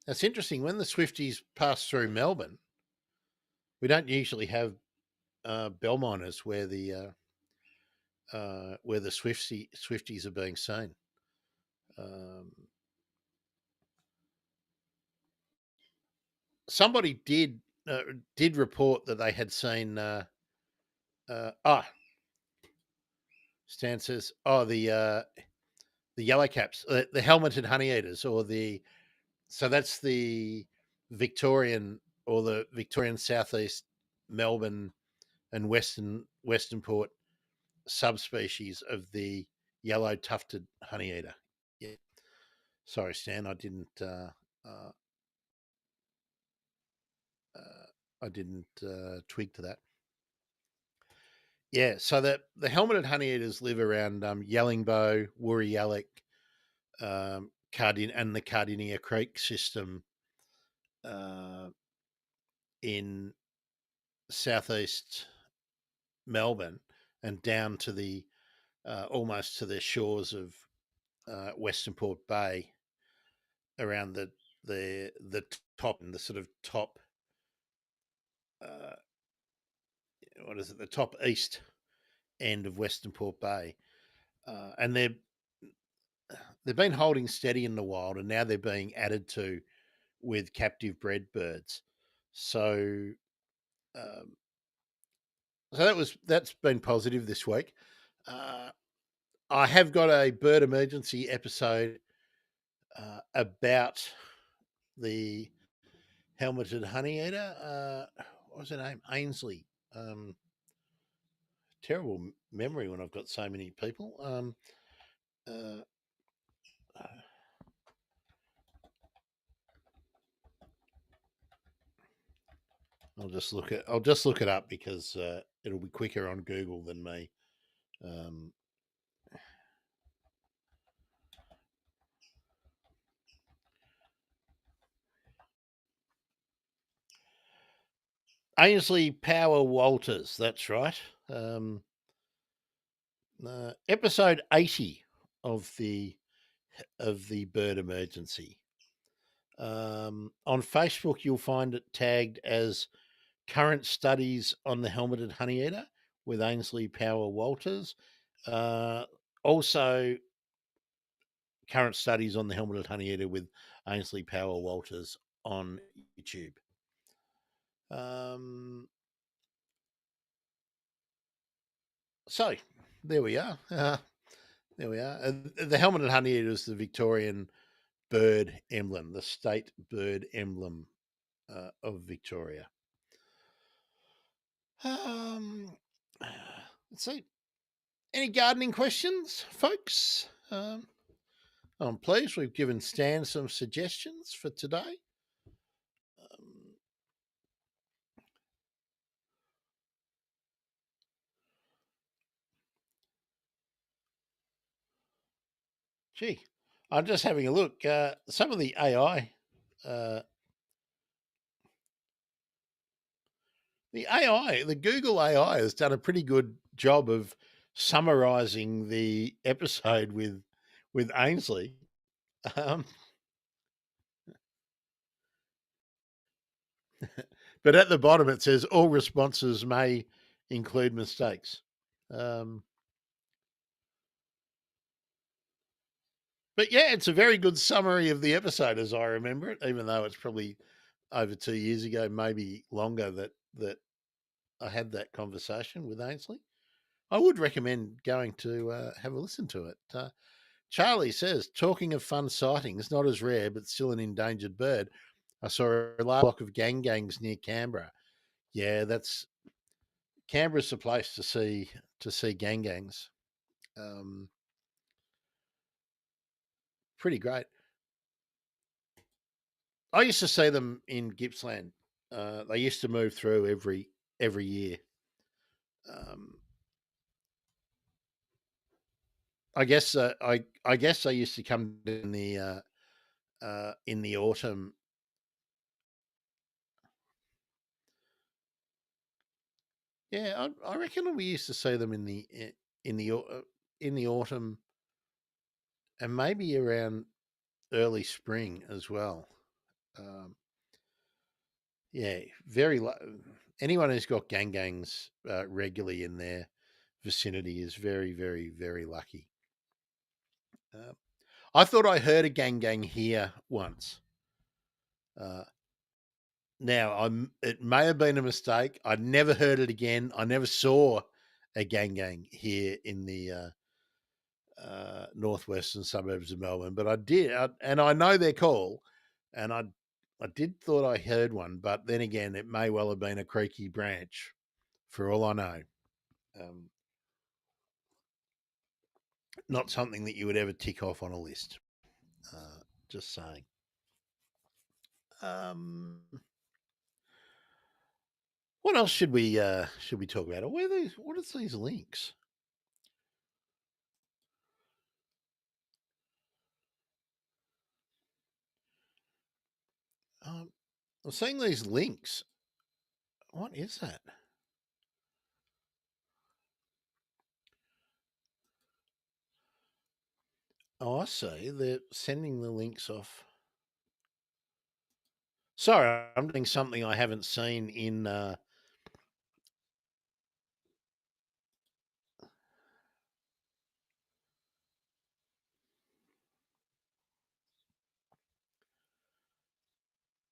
That's interesting. When the Swifties pass through Melbourne, we don't usually have bell miners where the Swifties are being seen. Um, Somebody did report that they had seen. Stan says, the yellow caps, the helmeted honey eaters, or the so that's the Victorian or the Victorian southeast Melbourne and Western Port subspecies of the yellow tufted honey eater. Yeah. Sorry, Stan, uh, I didn't twig to that. Yeah, so the helmeted honey eaters live around Yellingbo, Woori Yallock, and the Cardinia Creek system uh, in southeast Melbourne and down to the almost to the shores of Western Port Bay, around the top and the sort of top uh, what is it, the top east end of Western Port Bay, and they've been holding steady in the wild, and now they're being added to with captive bred birds. So, um, that's been positive this week. Uh, I have got a bird emergency episode about the helmeted honey eater. What was her name? Ainsley. Um, Terrible memory when I've got so many people. Uh, I'll just look it up because it'll be quicker on Google than me. Um, Ainsley Power Walters. That's right. Episode 80 of the bird emergency. On Facebook, you'll find it tagged as current studies on the helmeted honeyeater with Ainsley Power Walters. Also, current studies on the helmeted honeyeater with Ainsley Power Walters on YouTube. So there we are. There we are. The helmeted honeyeater is the Victorian bird emblem, the state bird emblem of Victoria. Let's see. Any gardening questions, folks? I'm pleased we've given Stan some suggestions for today. Gee, I'm just having a look. Some of the AI, uh, the Google AI has done a pretty good job of summarizing the episode with Ainsley. Um, but at the bottom it says all responses may include mistakes. Um, but yeah, it's a very good summary of the episode as I remember it, even though it's probably over 2 years ago, maybe longer, that I had that conversation with Ainsley. I would recommend going to have a listen to it. Charlie says, talking of fun sightings, not as rare, but still an endangered bird. I saw a large flock of gangangs near Canberra. Yeah, that's Canberra's the place to see gangangs. Um, Pretty great. I used to see them in Gippsland. They used to move through every year. Um, I guess they used to come in the autumn. Yeah, I reckon we used to see them in the in the autumn and maybe around early spring as well. Um, yeah, anyone who's got gangs regularly in their vicinity is very, very, very lucky. Uh, I thought I heard a gang here once. Uh, Now, it may have been a mistake. I never heard it again. I never saw a gang here in the northwestern suburbs of Melbourne, but and I know their call, and I did thought I heard one, but then again, it may well have been a creaky branch, for all I know. Um, Not something that you would ever tick off on a list. Just saying. Um, what else should we talk about? What are these links? Um, I'm seeing these links. What is that? Oh, I see. They're sending the links off. Sorry, I'm doing something I haven't seen in.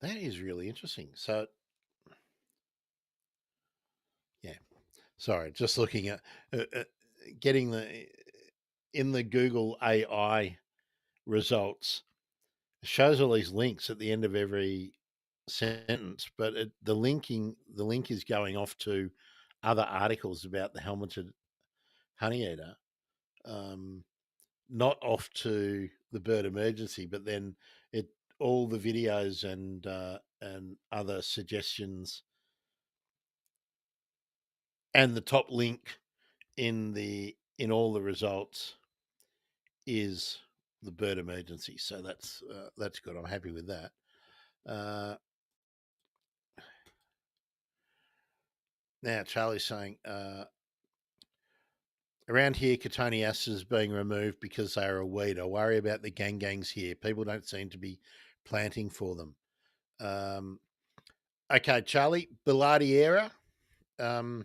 That is really interesting. So, yeah. Sorry, just looking at getting the in the Google AI results it shows all these links at the end of every sentence, but the link is going off to other articles about the helmeted honeyeater, um, not off to the bird emergency, but then it all the videos and other suggestions and the top link in all the results is the bird emergency. So that's good. I'm happy with that. Uh, Now Charlie's saying around here, Cotoneaster is being removed because they are a weed. I worry about the gangs here. People don't seem to be planting for them. Um, okay, Charlie, Billardiera, um,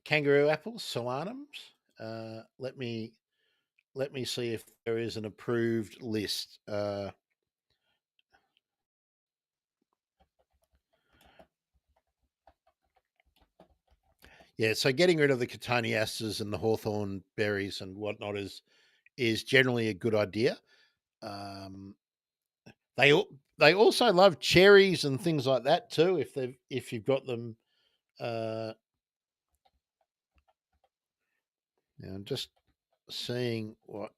kangaroo apples, solanums. Let me see if there is an approved list. Yeah, so getting rid of the cotoneasters and the hawthorn berries and whatnot is generally a good idea. Um, they also love cherries and things like that too. If you've got them, uh, I'm just seeing what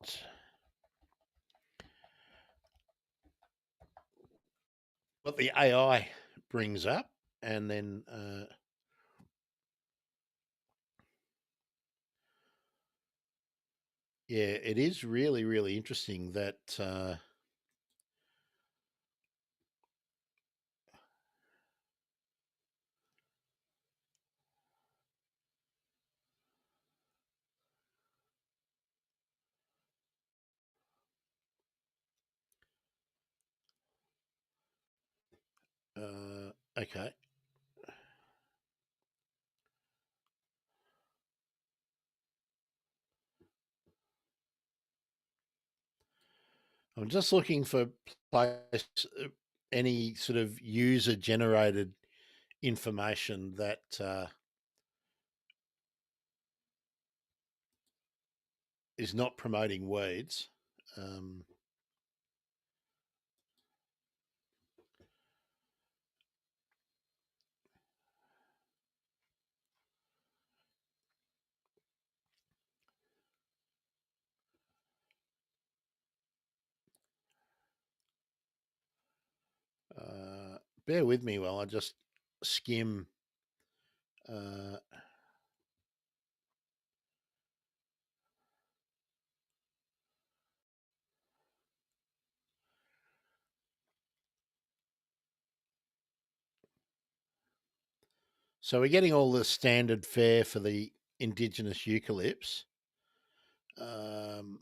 the AI brings up, and then yeah, it is really really interesting that Okay. I'm just looking for place, any sort of user generated information that is not promoting weeds. Um, uh, Bear with me while I just skim. Uh, so we're getting all the standard fare for the indigenous eucalypts. Um,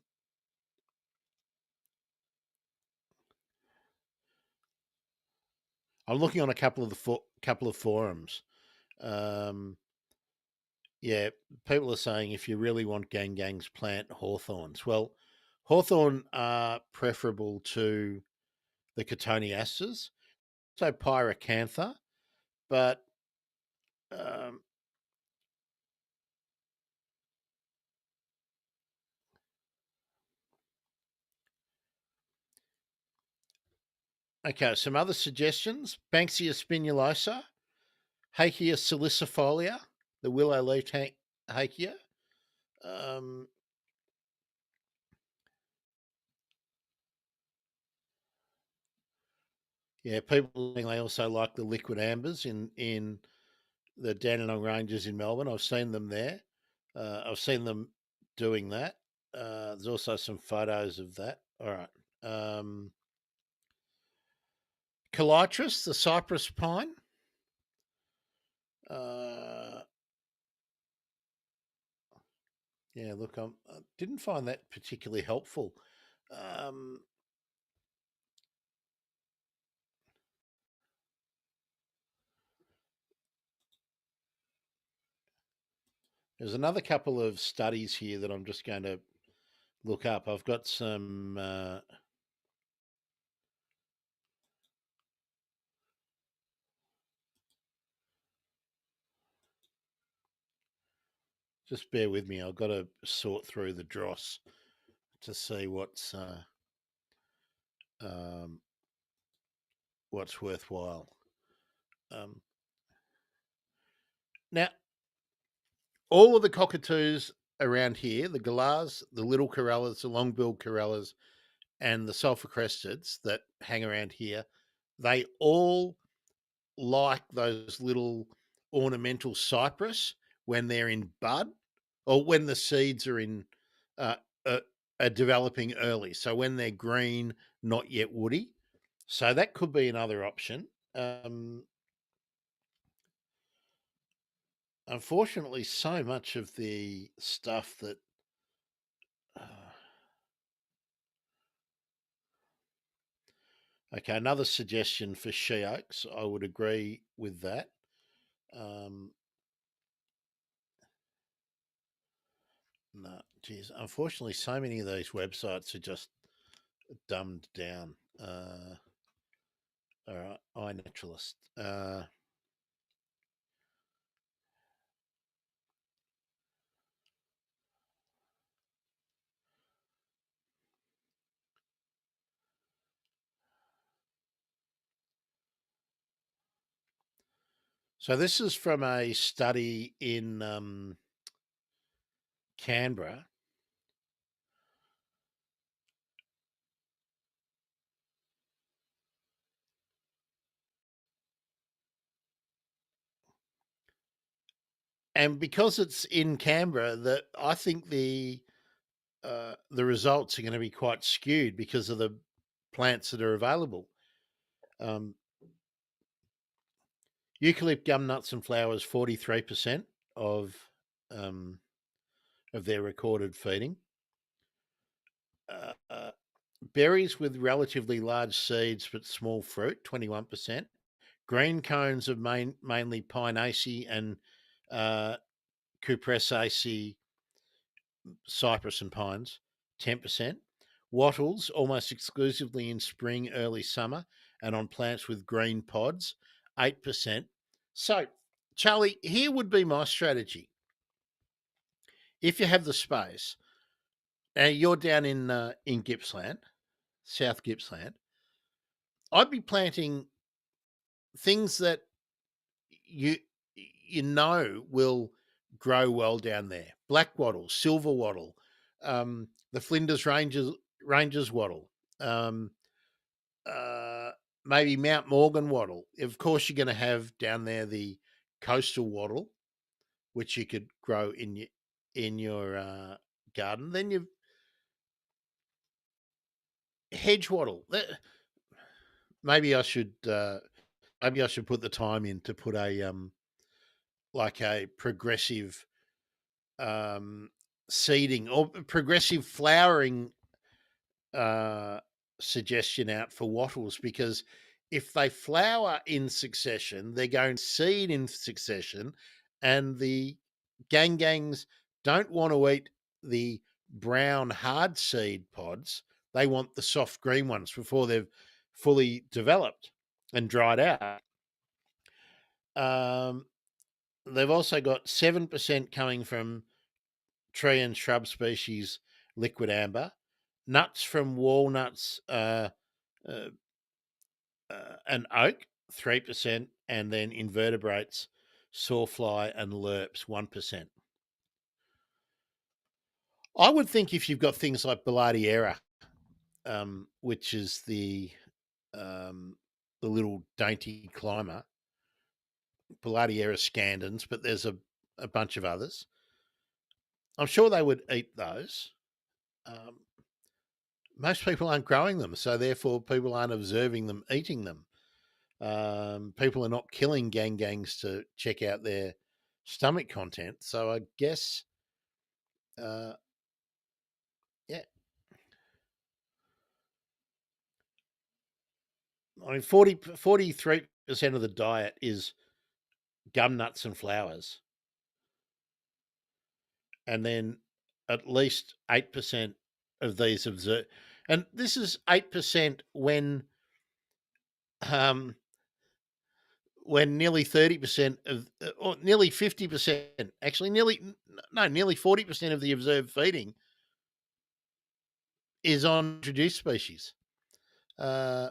I'm looking on a couple of couple of forums. Um, yeah, people are saying if you really want gangs, plant hawthorns. Well, hawthorn are preferable to the cotoneasters, so pyracantha, but um, okay. Some other suggestions: Banksia spinulosa, Hakea salicifolia, the willow leaf hakea. Um, yeah, people think they also like the liquid ambers in the Dandenong Ranges in Melbourne. I've seen them there. I've seen them doing that. There's also some photos of that. All right. Calitris, the cypress pine. Uh, yeah, look, I didn't find that particularly helpful. Um, there's another couple of studies here that I'm just going to look up. I've got some. Just bear with me. I've got to sort through the dross to see um, what's worthwhile. Um, Now, all of the cockatoos around here, the galahs, the little corellas, the long-billed corellas, and the sulphur cresteds that hang around here, they all like those little ornamental cypress when they're in bud or when the seeds are in uh, uh, are developing early. So when they're green, not yet woody. So that could be another option. Um, Unfortunately, so much of the stuff that uh, okay, another suggestion for she oaks. I would agree with that. Um, no, geez, unfortunately, so many of these websites are just dumbed down. All right, iNaturalist. So this is from a study in Canberra, and because it's in Canberra, that I think the results are going to be quite skewed because of the plants that are available. Um, Eucalypt gum nuts and flowers, 43% of um, of their recorded feeding. Uh, Berries with relatively large seeds but small fruit, 21%. Green cones of mainly Pinaceae and uh, Cupressaceae, cypress and pines, 10%. Wattles, almost exclusively in spring, early summer, and on plants with green pods, 8%. So, Charlie, here would be my strategy. If you have the space, and you're down in Gippsland, South Gippsland, I'd be planting things that you you know will grow well down there. Black wattle, silver wattle, the Flinders Rangers wattle, um, uh, maybe Mount Morgan wattle. Of course, you're going to have down there the coastal wattle, which you could grow in your garden. Then you've hedge wattle. Maybe I should maybe I should put the time in to put a like a progressive um, seeding or progressive flowering uh, suggestion out for wattles, because if they flower in succession, they're going to seed in succession, and the gangs don't want to eat the brown hard seed pods. They want the soft green ones before they've fully developed and dried out. Um, they've also got 7% coming from tree and shrub species liquid amber, nuts from walnuts uh, and oak, 3%, and then invertebrates, sawfly and lerps, 1%. I would think if you've got things like Balladiera, which is um, the little dainty climber, Balladiera scandens, but there's a bunch of others. I'm sure they would eat those. Um, Most people aren't growing them, so therefore people aren't observing them eating them. People are not killing gangs to check out their stomach content. So I guess, uh, yeah, I mean, 43% of the diet is gum nuts and flowers. And then at least 8% of these observe. And this is 8% um, when nearly 30% of, or nearly 50%, actually, nearly 40% of the observed feeding is on introduced species. Uh,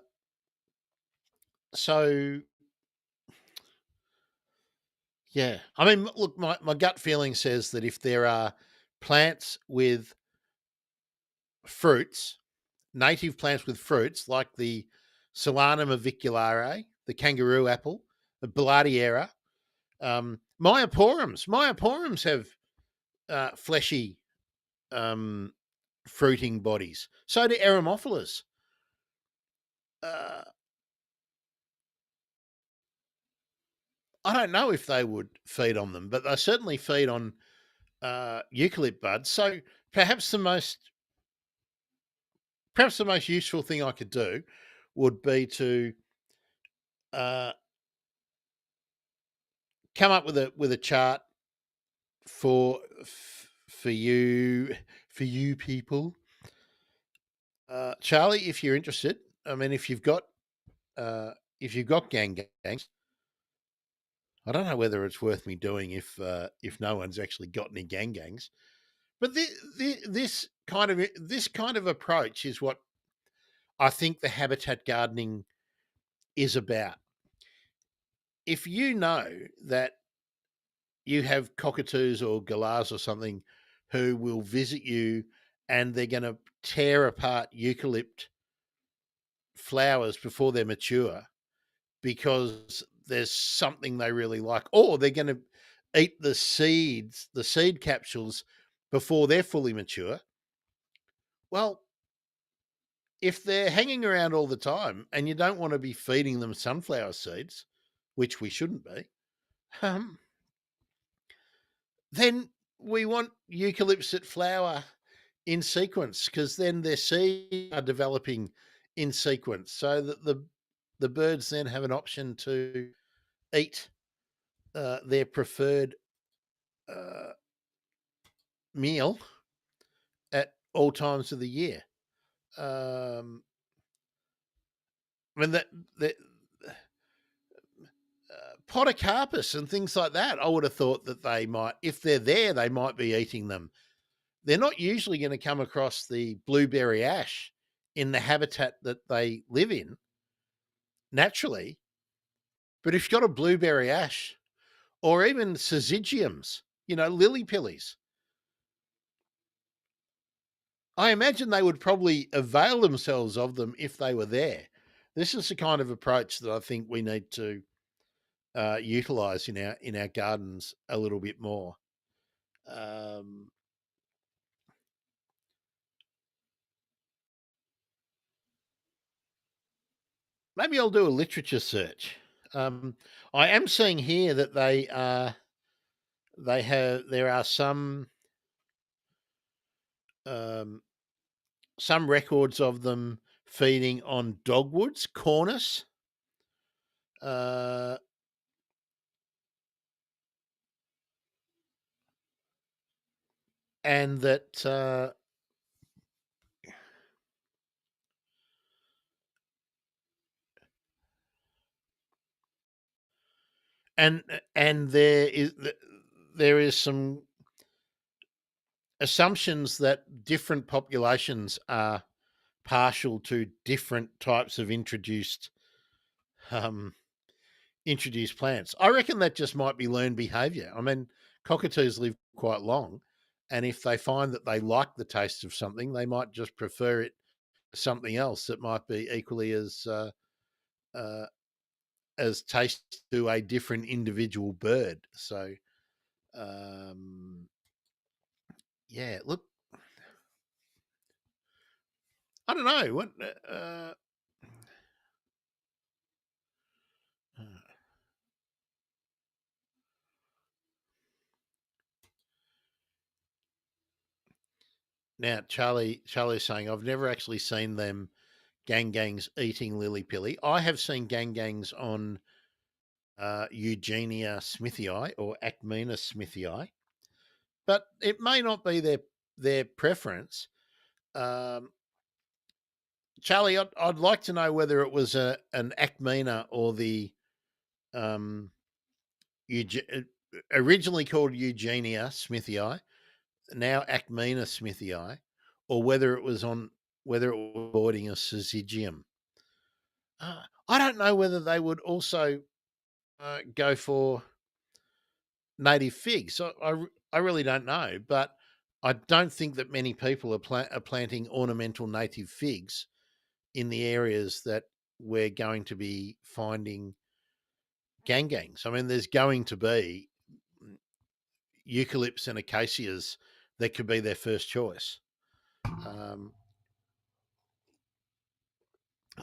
so, yeah. I mean, look, my gut feeling says that if there are plants with fruits, native plants with fruits, like the Solanum aviculare, the kangaroo apple, the Balladiera, Myoporums have fleshy um, fruiting bodies. So do Eremophilas. Uh, I don't know if they would feed on them, but they certainly feed on eucalypt buds. So perhaps the most useful thing I could do would be to uh, come up with a chart for for you people, Charlie. If you're interested, I mean, uh, if you've got gangs, I don't know whether it's worth me doing if no one's actually got any gangs. But this kind of approach is what I think the habitat gardening is about. If you know that you have cockatoos or galahs or something who will visit you and they're going to tear apart eucalypt flowers before they're mature because there's something they really like, or they're going to eat the seed capsules before they're fully mature. Well, if they're hanging around all the time and you don't want to be feeding them sunflower seeds, which we shouldn't be, um, then we want eucalypts that flower in sequence, because then their seeds are developing in sequence so that the birds then have an option to eat their preferred uh, meal at all times of the year. Um, I mean, the podocarpus and things like that, I would have thought that they might, if they're there, they might be eating them. They're not usually going to come across the blueberry ash in the habitat that they live in naturally. But if you've got a blueberry ash or even syzygiums, lily pillies, I imagine they would probably avail themselves of them if they were there. This is the kind of approach that I think we need to utilize in our gardens a little bit more. Um, Maybe I'll do a literature search. I am seeing here that there are um, some records of them feeding on dogwoods, cornus, uh, and that and and there is some assumptions that different populations are partial to different types of um, introduced plants. I reckon that just might be learned behaviour. I mean, cockatoos live quite long, and if they find that they like the taste of something, they might just prefer it to something else that might be equally uh, as taste to a different individual bird. So, um, yeah, look, I don't know what. Uh, Now, Charlie's saying I've never actually seen them gangs eating lily pilly. I have seen gangs on Eugenia smithii or Acmena smithii, but it may not be their preference. Um, Charlie, I'd like to know whether it was an Acmena or the um, originally called Eugenia smithii, now Acmena smithii, or whether it was avoiding a syzygium. I don't know whether they would also go for native figs. I really don't know, but I don't think that many people are planting ornamental native figs in the areas that we're going to be finding gangs. I mean, there's going to be eucalypts and acacias that could be their first choice. Um,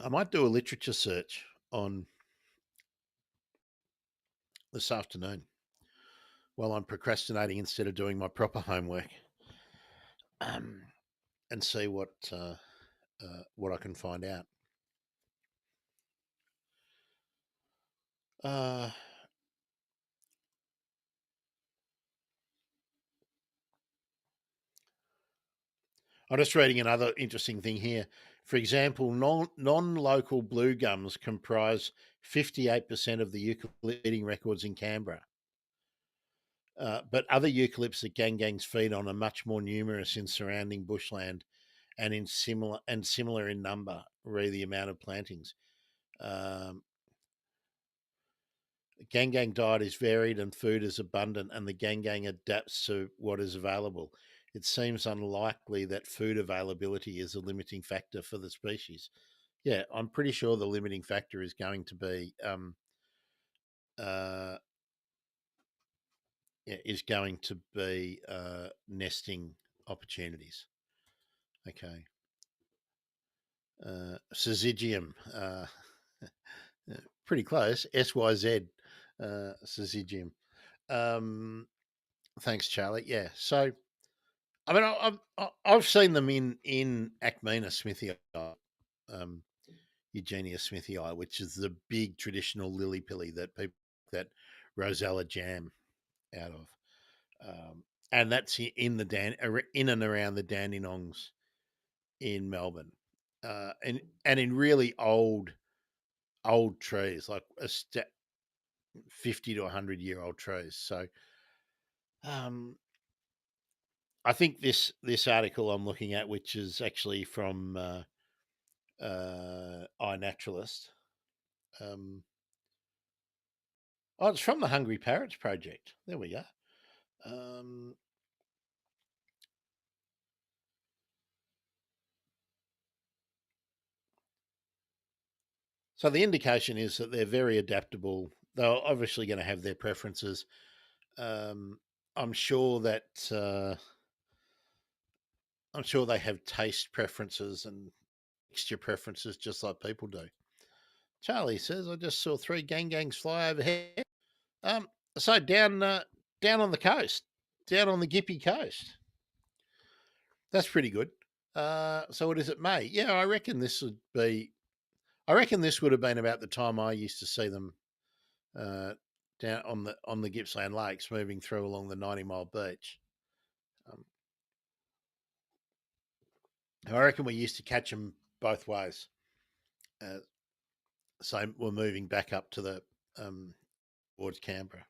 I might do a literature search on this afternoon while I'm procrastinating instead of doing my proper homework, um, and see what I can find out. Uh, I'm just reading another interesting thing here. For example, non-local blue gums comprise 58% of the eucalypt eating records in Canberra. But other eucalypts that gangs feed on are much more numerous in surrounding bushland and similar in number, re the amount of plantings. Um, Gang diet is varied and food is abundant, and the gang adapts to what is available. It seems unlikely that food availability is a limiting factor for the species. Yeah, I'm pretty sure the limiting factor is going to be uh, nesting opportunities. Okay, syzygium, pretty close. SYZ, syzygium. Um, Thanks, Charlie. Yeah, so I mean, I've seen them in Acmena smithii, um, Eugenia smithii, which is the big traditional lily pilly that people that rosella jam out of. And that's in the in and around the Dandenongs in Melbourne, and in really old trees, like 50 to 100-year-old trees. So um, I think this article I'm looking at, which is actually from iNaturalist. Oh, it's from the Hungry Parrots Project. There we go. Um, so the indication is that they're very adaptable. They're obviously going to have their preferences. Um, I'm sure that I'm sure they have taste preferences and texture preferences just like people do. Charlie says, I just saw three gangs fly overhead. Um, so down on the coast, down on the Gippy coast. That's pretty good. So what is it, May? Yeah, I reckon this would be. I reckon this would have been about the time I used to see them uh, down on the Gippsland Lakes, moving through along the 90 Mile beach. Um, I reckon we used to catch them both ways. Uh, so we're moving back up to the towards Canberra.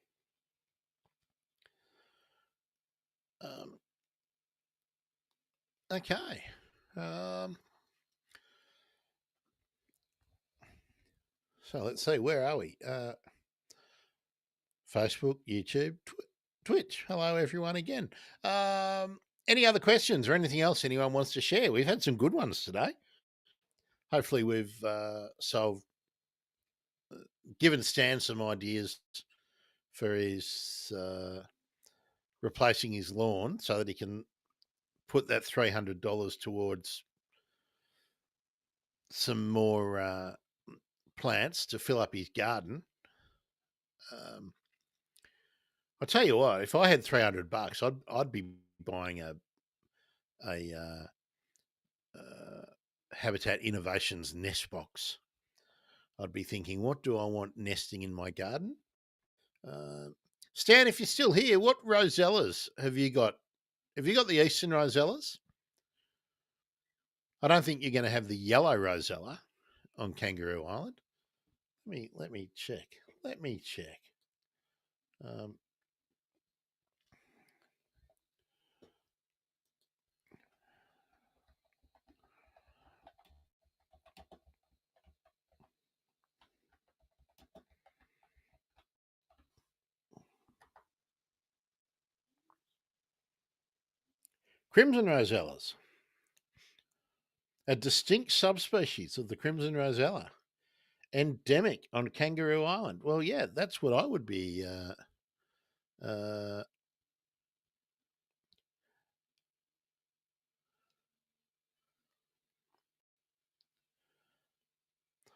Um, okay. Um, so let's see. Where are we? Facebook, YouTube, Twitch. Hello, everyone, again. Any other questions or anything else anyone wants to share? We've had some good ones today. Hopefully, we've given Stan some ideas for his replacing his lawn so that he can put that $300 towards some more plants to fill up his garden. I'll tell you what, if I had $300, I'd be buying a Habitat Innovations nest box. I'd be thinking, what do I want nesting in my garden? Uh, Stan, if you're still here, what rosellas have you got? Have you got the eastern rosellas? I don't think you're going to have the yellow rosella on Kangaroo Island. Let me check. Let me check. Um, Crimson rosellas, a distinct subspecies of the crimson rosella, endemic on Kangaroo Island. Well, yeah, that's what I would be. Uh,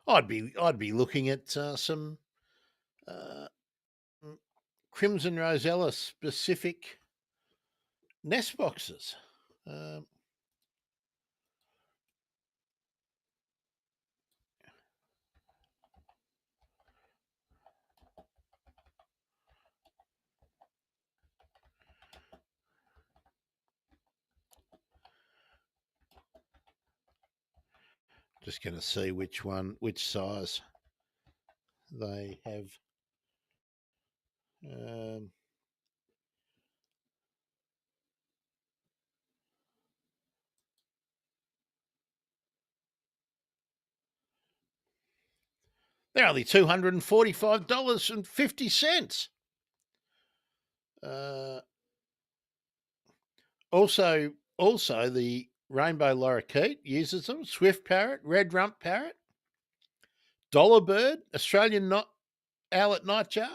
I'd be looking at some uh, crimson rosella specific nest boxes. Um, just going to see which size they have. Um, they're only $245.50. Uh, also, the rainbow lorikeet uses them. Swift parrot, red rump parrot, dollar bird, Australian owlet nightjar,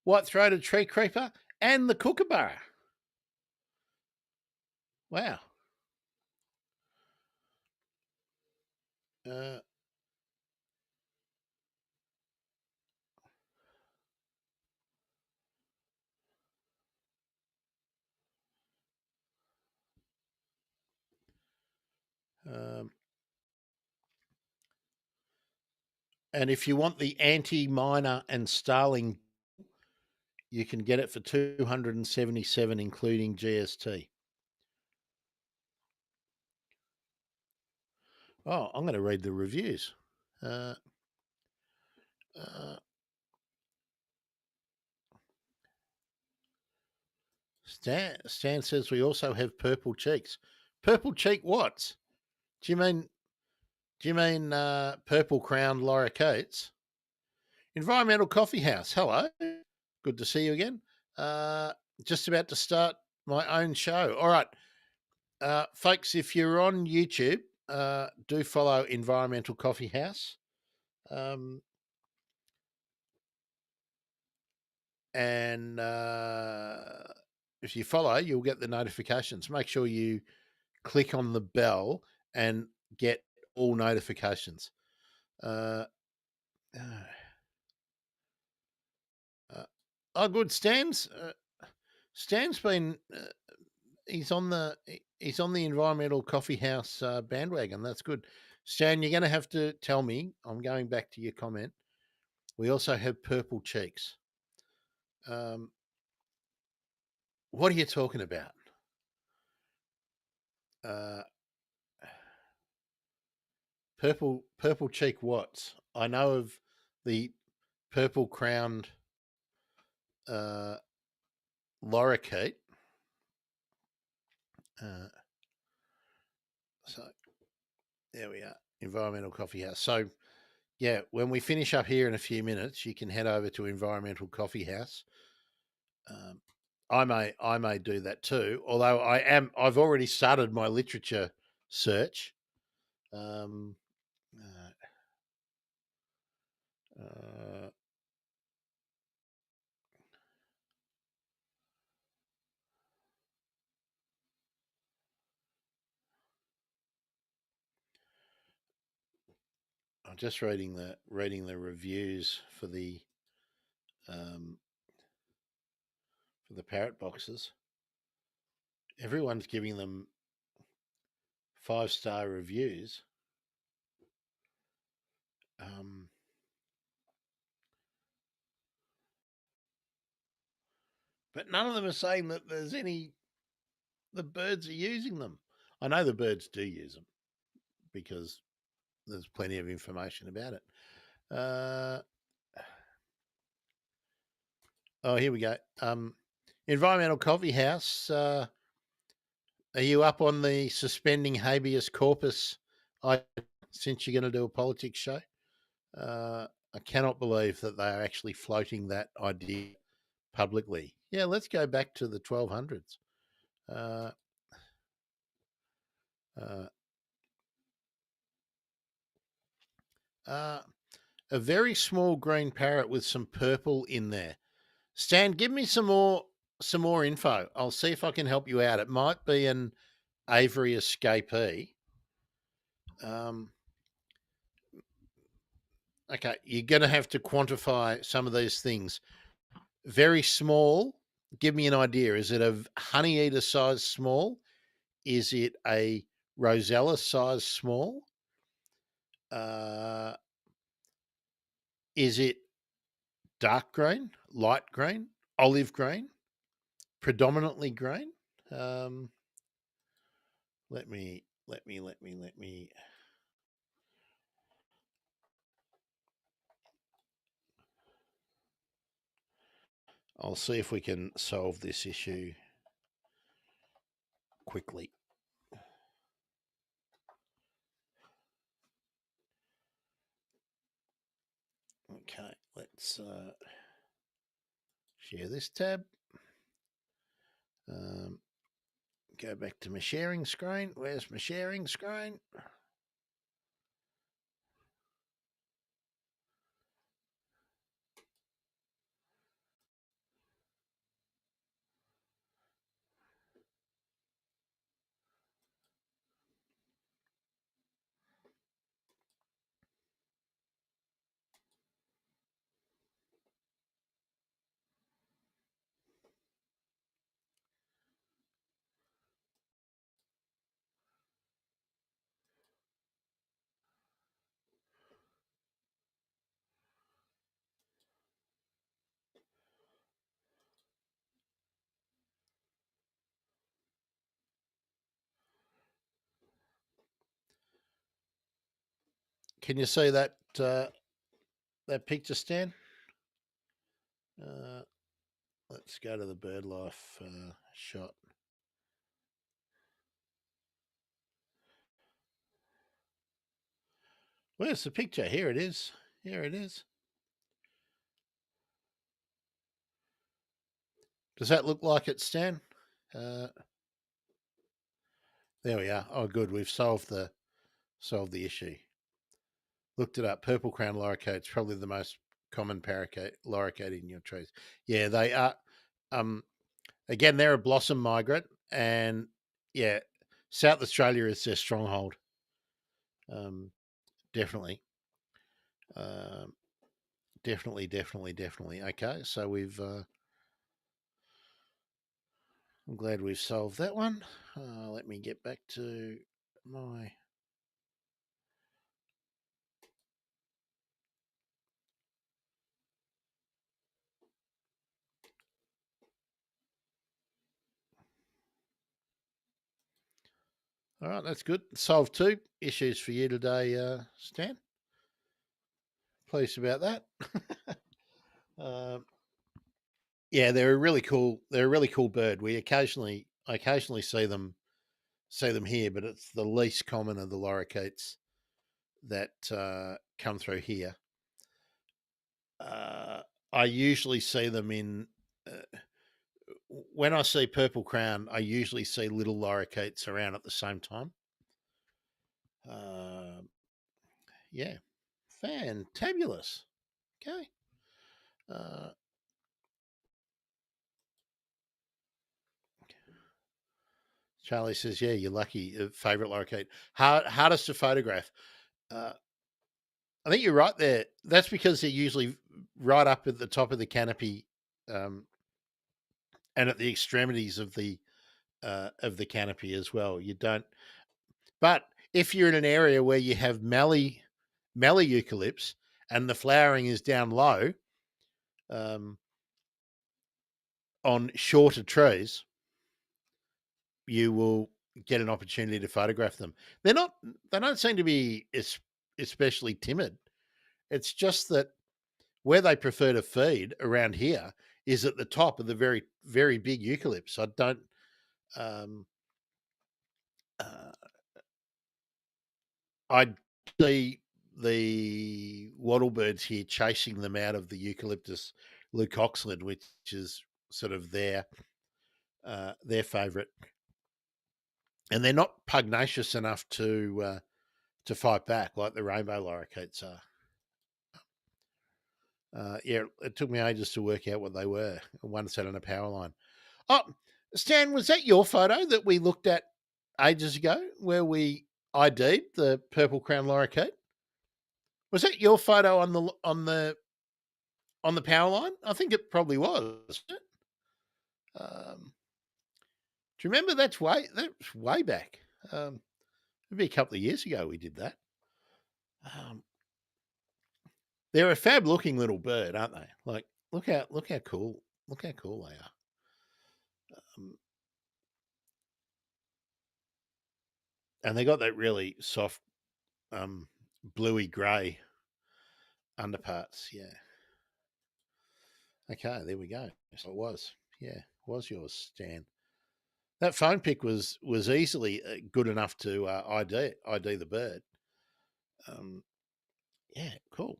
white-throated tree creeper, and the kookaburra. Wow. Uh, um, And if you want the anti-miner and Starling, you can get it for 277, including GST. Oh, I'm going to read the reviews. Uh, uh, Stan says we also have purple cheeks. Purple cheek what's? Do you mean purple crowned Laura Coates? Environmental Coffee House. Hello. Good to see you again. Uh, just about to start my own show. All right. Folks, if you're on YouTube, do follow Environmental Coffee House. And if you follow, you'll get the notifications. Make sure you click on the bell and get all notifications. Oh, good. Stan's been he's on the Environmental Coffee House bandwagon. That's good. Stan, you're going to have to tell me. I'm going back to your comment. We also have purple cheeks. What are you talking about? Purple cheek Watts. I know of the purple crowned lorikeet. So there we are, Environmental Coffee House. So yeah, when we finish up here in a few minutes, you can head over to Environmental Coffee House. I may do that too. Although I've already started my literature search. I'm just reading the reviews for the parrot boxes. Everyone's giving them 5-star reviews. But none of them are saying that there's any, the birds are using them. I know the birds do use them because there's plenty of information about it. Oh, here we go. Environmental Coffee House. Are you up on the suspending habeas corpus since you're going to do a politics show? I cannot believe that they are actually floating that idea publicly. Yeah, let's go back to the 1200s. A very small green parrot with some purple in there. Stan, give me some more info. I'll see if I can help you out. It might be an aviary escapee. Okay, you're going to have to quantify some of these things. Very small. Give me an idea. Is it a honey eater size small? Is it a rosella size small? Is it dark green, light green, olive green, predominantly green? Let me. I'll see if we can solve this issue quickly. Okay, let's share this tab. Go back to my sharing screen. Where's my sharing screen? Can you see that picture, Stan? Uh, let's go to the bird life shot. Where's the picture? Here it is. Here it is. Does that look like it, Stan? Uh, there we are. Oh, good. We've solved the issue. Looked it up. Purple crown lorikeets, probably the most common parakeet lorikeet in your trees. Yeah, they are. Um, again, they're a blossom migrant, and yeah, South Australia is their stronghold. Um, definitely, um, definitely. Okay, so I'm glad we've solved that one. Let me get back to my. All right, that's good. Solved two issues for you today, Stan. Pleased about that. um, yeah, they're a really cool. They're a really cool bird. I occasionally see them here, but it's the least common of the lorikeets that come through here. Uh, I usually see them in. When I see purple crown, I usually see little lorikeets around at the same time. Uh, yeah, fantabulous. Okay. Uh, Charlie says, "Yeah, you're lucky. Favorite lorikeet, hardest to photograph." Uh, I think you're right there. That's because they're usually right up at the top of the canopy, um, and at the extremities of the canopy as well. You don't. But if you're in an area where you have mallee eucalypts and the flowering is down low, um, on shorter trees, you will get an opportunity to photograph them. They're not. They don't seem to be especially timid. It's just that where they prefer to feed around here is at the top of the very big eucalypts. I don't. Um, uh, I see the wattlebirds here chasing them out of the Eucalyptus leucoxylid, which is sort of their favourite, and they're not pugnacious enough to fight back like the rainbow lorikeets are. Yeah, it took me ages to work out what they were. One sat on a power line. Oh, Stan, was that your photo that we looked at ages ago, where we ID'd the purple crown lorikeet? Was that your photo on the power line? I think it probably was. Do you remember that's way back? It'd be a couple of years ago we did that. Um, they're a fab looking little bird, aren't they? Like look how cool they are. Um, and they got that really soft bluey grey underparts. Yeah. Okay, there we go. So it was. Yeah, it was yours, Stan. That phone pic was easily good enough to ID the bird. Um, yeah, cool.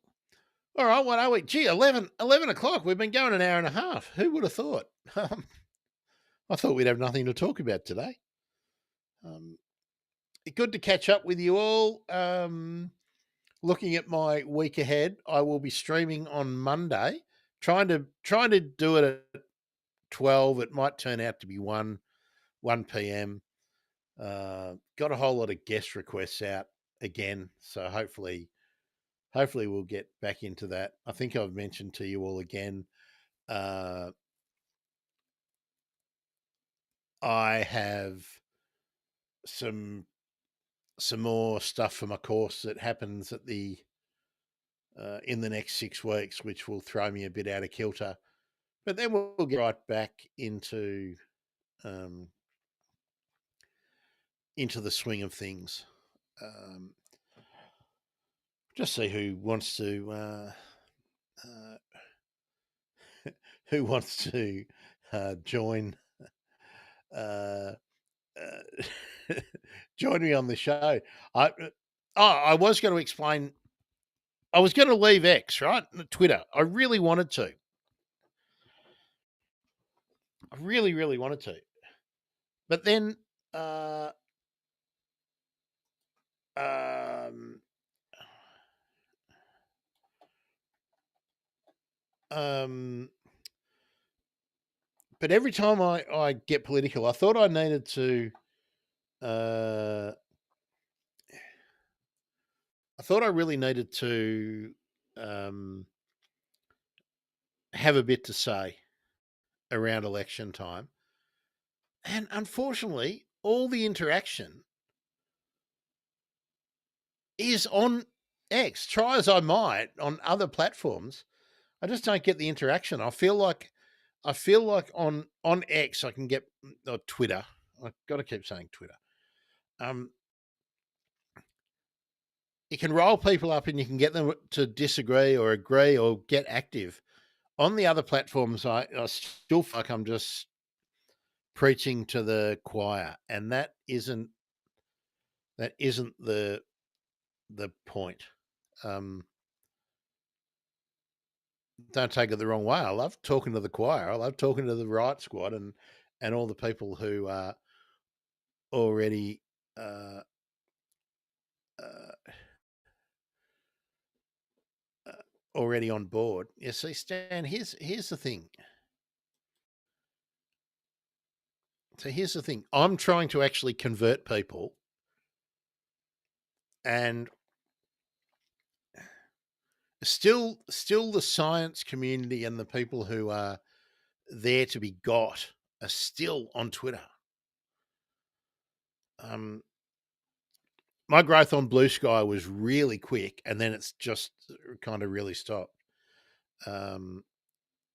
All right, what are we? Gee, 11 o'clock. We've been going an hour and a half. Who would have thought? I thought we'd have nothing to talk about today. Um, good to catch up with you all. Looking at my week ahead, I will be streaming on Monday. Trying to do it at 12. It might turn out to be 1 p.m. Got a whole lot of guest requests out again, so hopefully we'll get back into that. I think I've mentioned to you all again. Uh, I have some more stuff for my course that happens at the in the next 6 weeks, which will throw me a bit out of kilter. But then we'll get right back um, into the swing of things. Um, Just see who wants to uh, who wants to join uh, join me on the show. I was going to explain. I was going to leave X, right? Twitter. I really wanted to. I really, really wanted to. But then, uh, um, um, but every time I get political, I thought I needed to. Uh, I thought I really needed to um, have a bit to say around election time. And unfortunately, all the interaction is on X. Try as I might on other platforms, I just don't get the interaction. I feel like on X I can get or Twitter. I've got to keep saying Twitter. Um, you can roll people up and you can get them to disagree or agree or get active. On the other platforms, I still feel like I'm just preaching to the choir, and that isn't the point. Um, don't take it the wrong way. I love talking to the choir. I love talking to the right squad and all the people who are already uh, uh, uh, already on board. You see, Stan. Here's the thing. So here's the thing. I'm trying to actually convert people, and still the science community and the people who are there to be got are still on Twitter. Um, my growth on Blue Sky was really quick, and then it's just kind of really stopped. Um,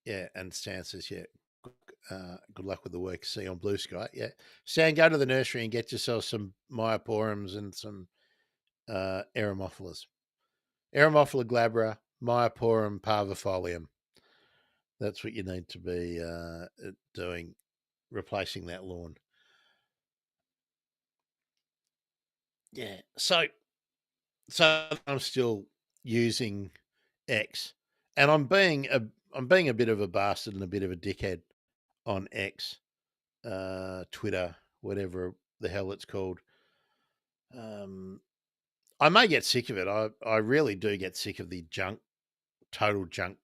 yeah, and Stan says, yeah, good luck with the work. See you on Blue Sky. Yeah, Stan, go to the nursery and get yourself some myoporums and some eremophilas. Eremophila glabra, myoporum parvifolium. That's what you need to be doing, replacing that lawn. Yeah. So I'm still using X, and I'm being a bit of a bastard and a bit of a dickhead on X, Twitter, whatever the hell it's called. Um, I may get sick of it. I really do get sick of the total junk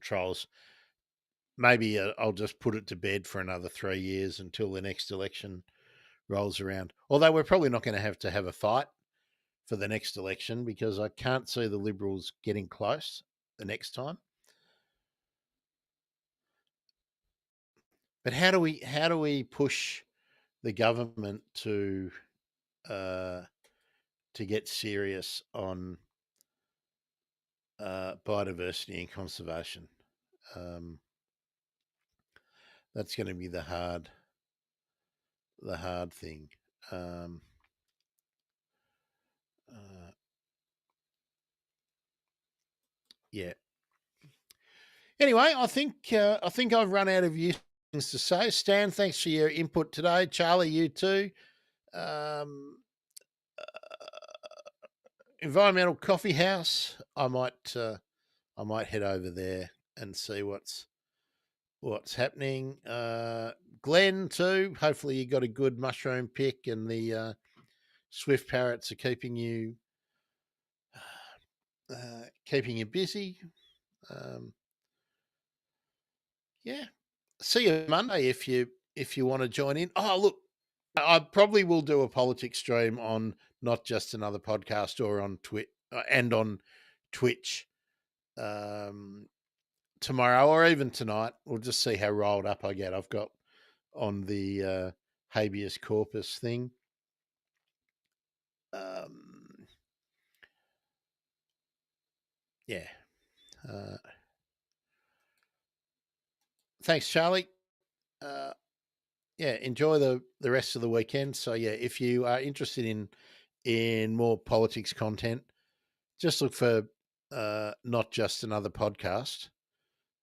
trolls. Maybe I'll just put it to bed for another 3 years until the next election rolls around. Although we're probably not going to have a fight for the next election because I can't see the Liberals getting close the next time. But how do we push the government uh, to get serious on biodiversity and conservation? Um, that's going to be the hard thing. Um, uh, yeah. Anyway, I think I've run out of useful things to say. Stan, thanks for your input today. Charlie, you too. Um, Environmental Coffee House. I might head over there and see what's happening. Glenn too. Hopefully you got a good mushroom pick, and the swift parrots are keeping you busy. Um, yeah. See you Monday if you want to join in. Oh look, I probably will do a politics stream on not just another podcast or on Twitch and on Twitch tomorrow or even tonight. We'll just see how rolled up I get. I've got on the habeas corpus thing. Um, yeah. Uh, Thanks, Charlie. Uh, yeah, enjoy the rest of the weekend. So yeah, if you are interested in more politics content, Just look for not just another podcast.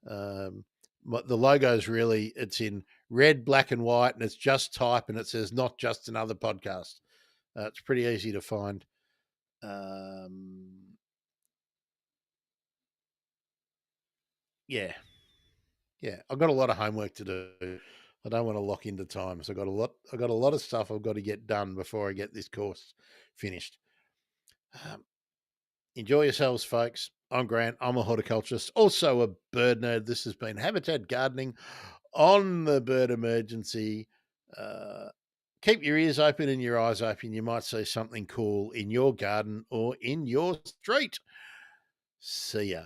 Um, the logo is really, it's in red, black, and white, and it's just type, and it says not just another podcast. It's pretty easy to find. Yeah, yeah. I've got a lot of homework to do. I don't want to lock into time, so I got a lot of stuff I've got to get done before I get this course finished. Um, Enjoy yourselves, folks. I'm Grant. I'm a horticulturist, also a bird nerd. This has been Habitat Gardening on the Bird Emergency. Uh, Keep your ears open and your eyes open. You might see something cool in your garden or in your street. See ya.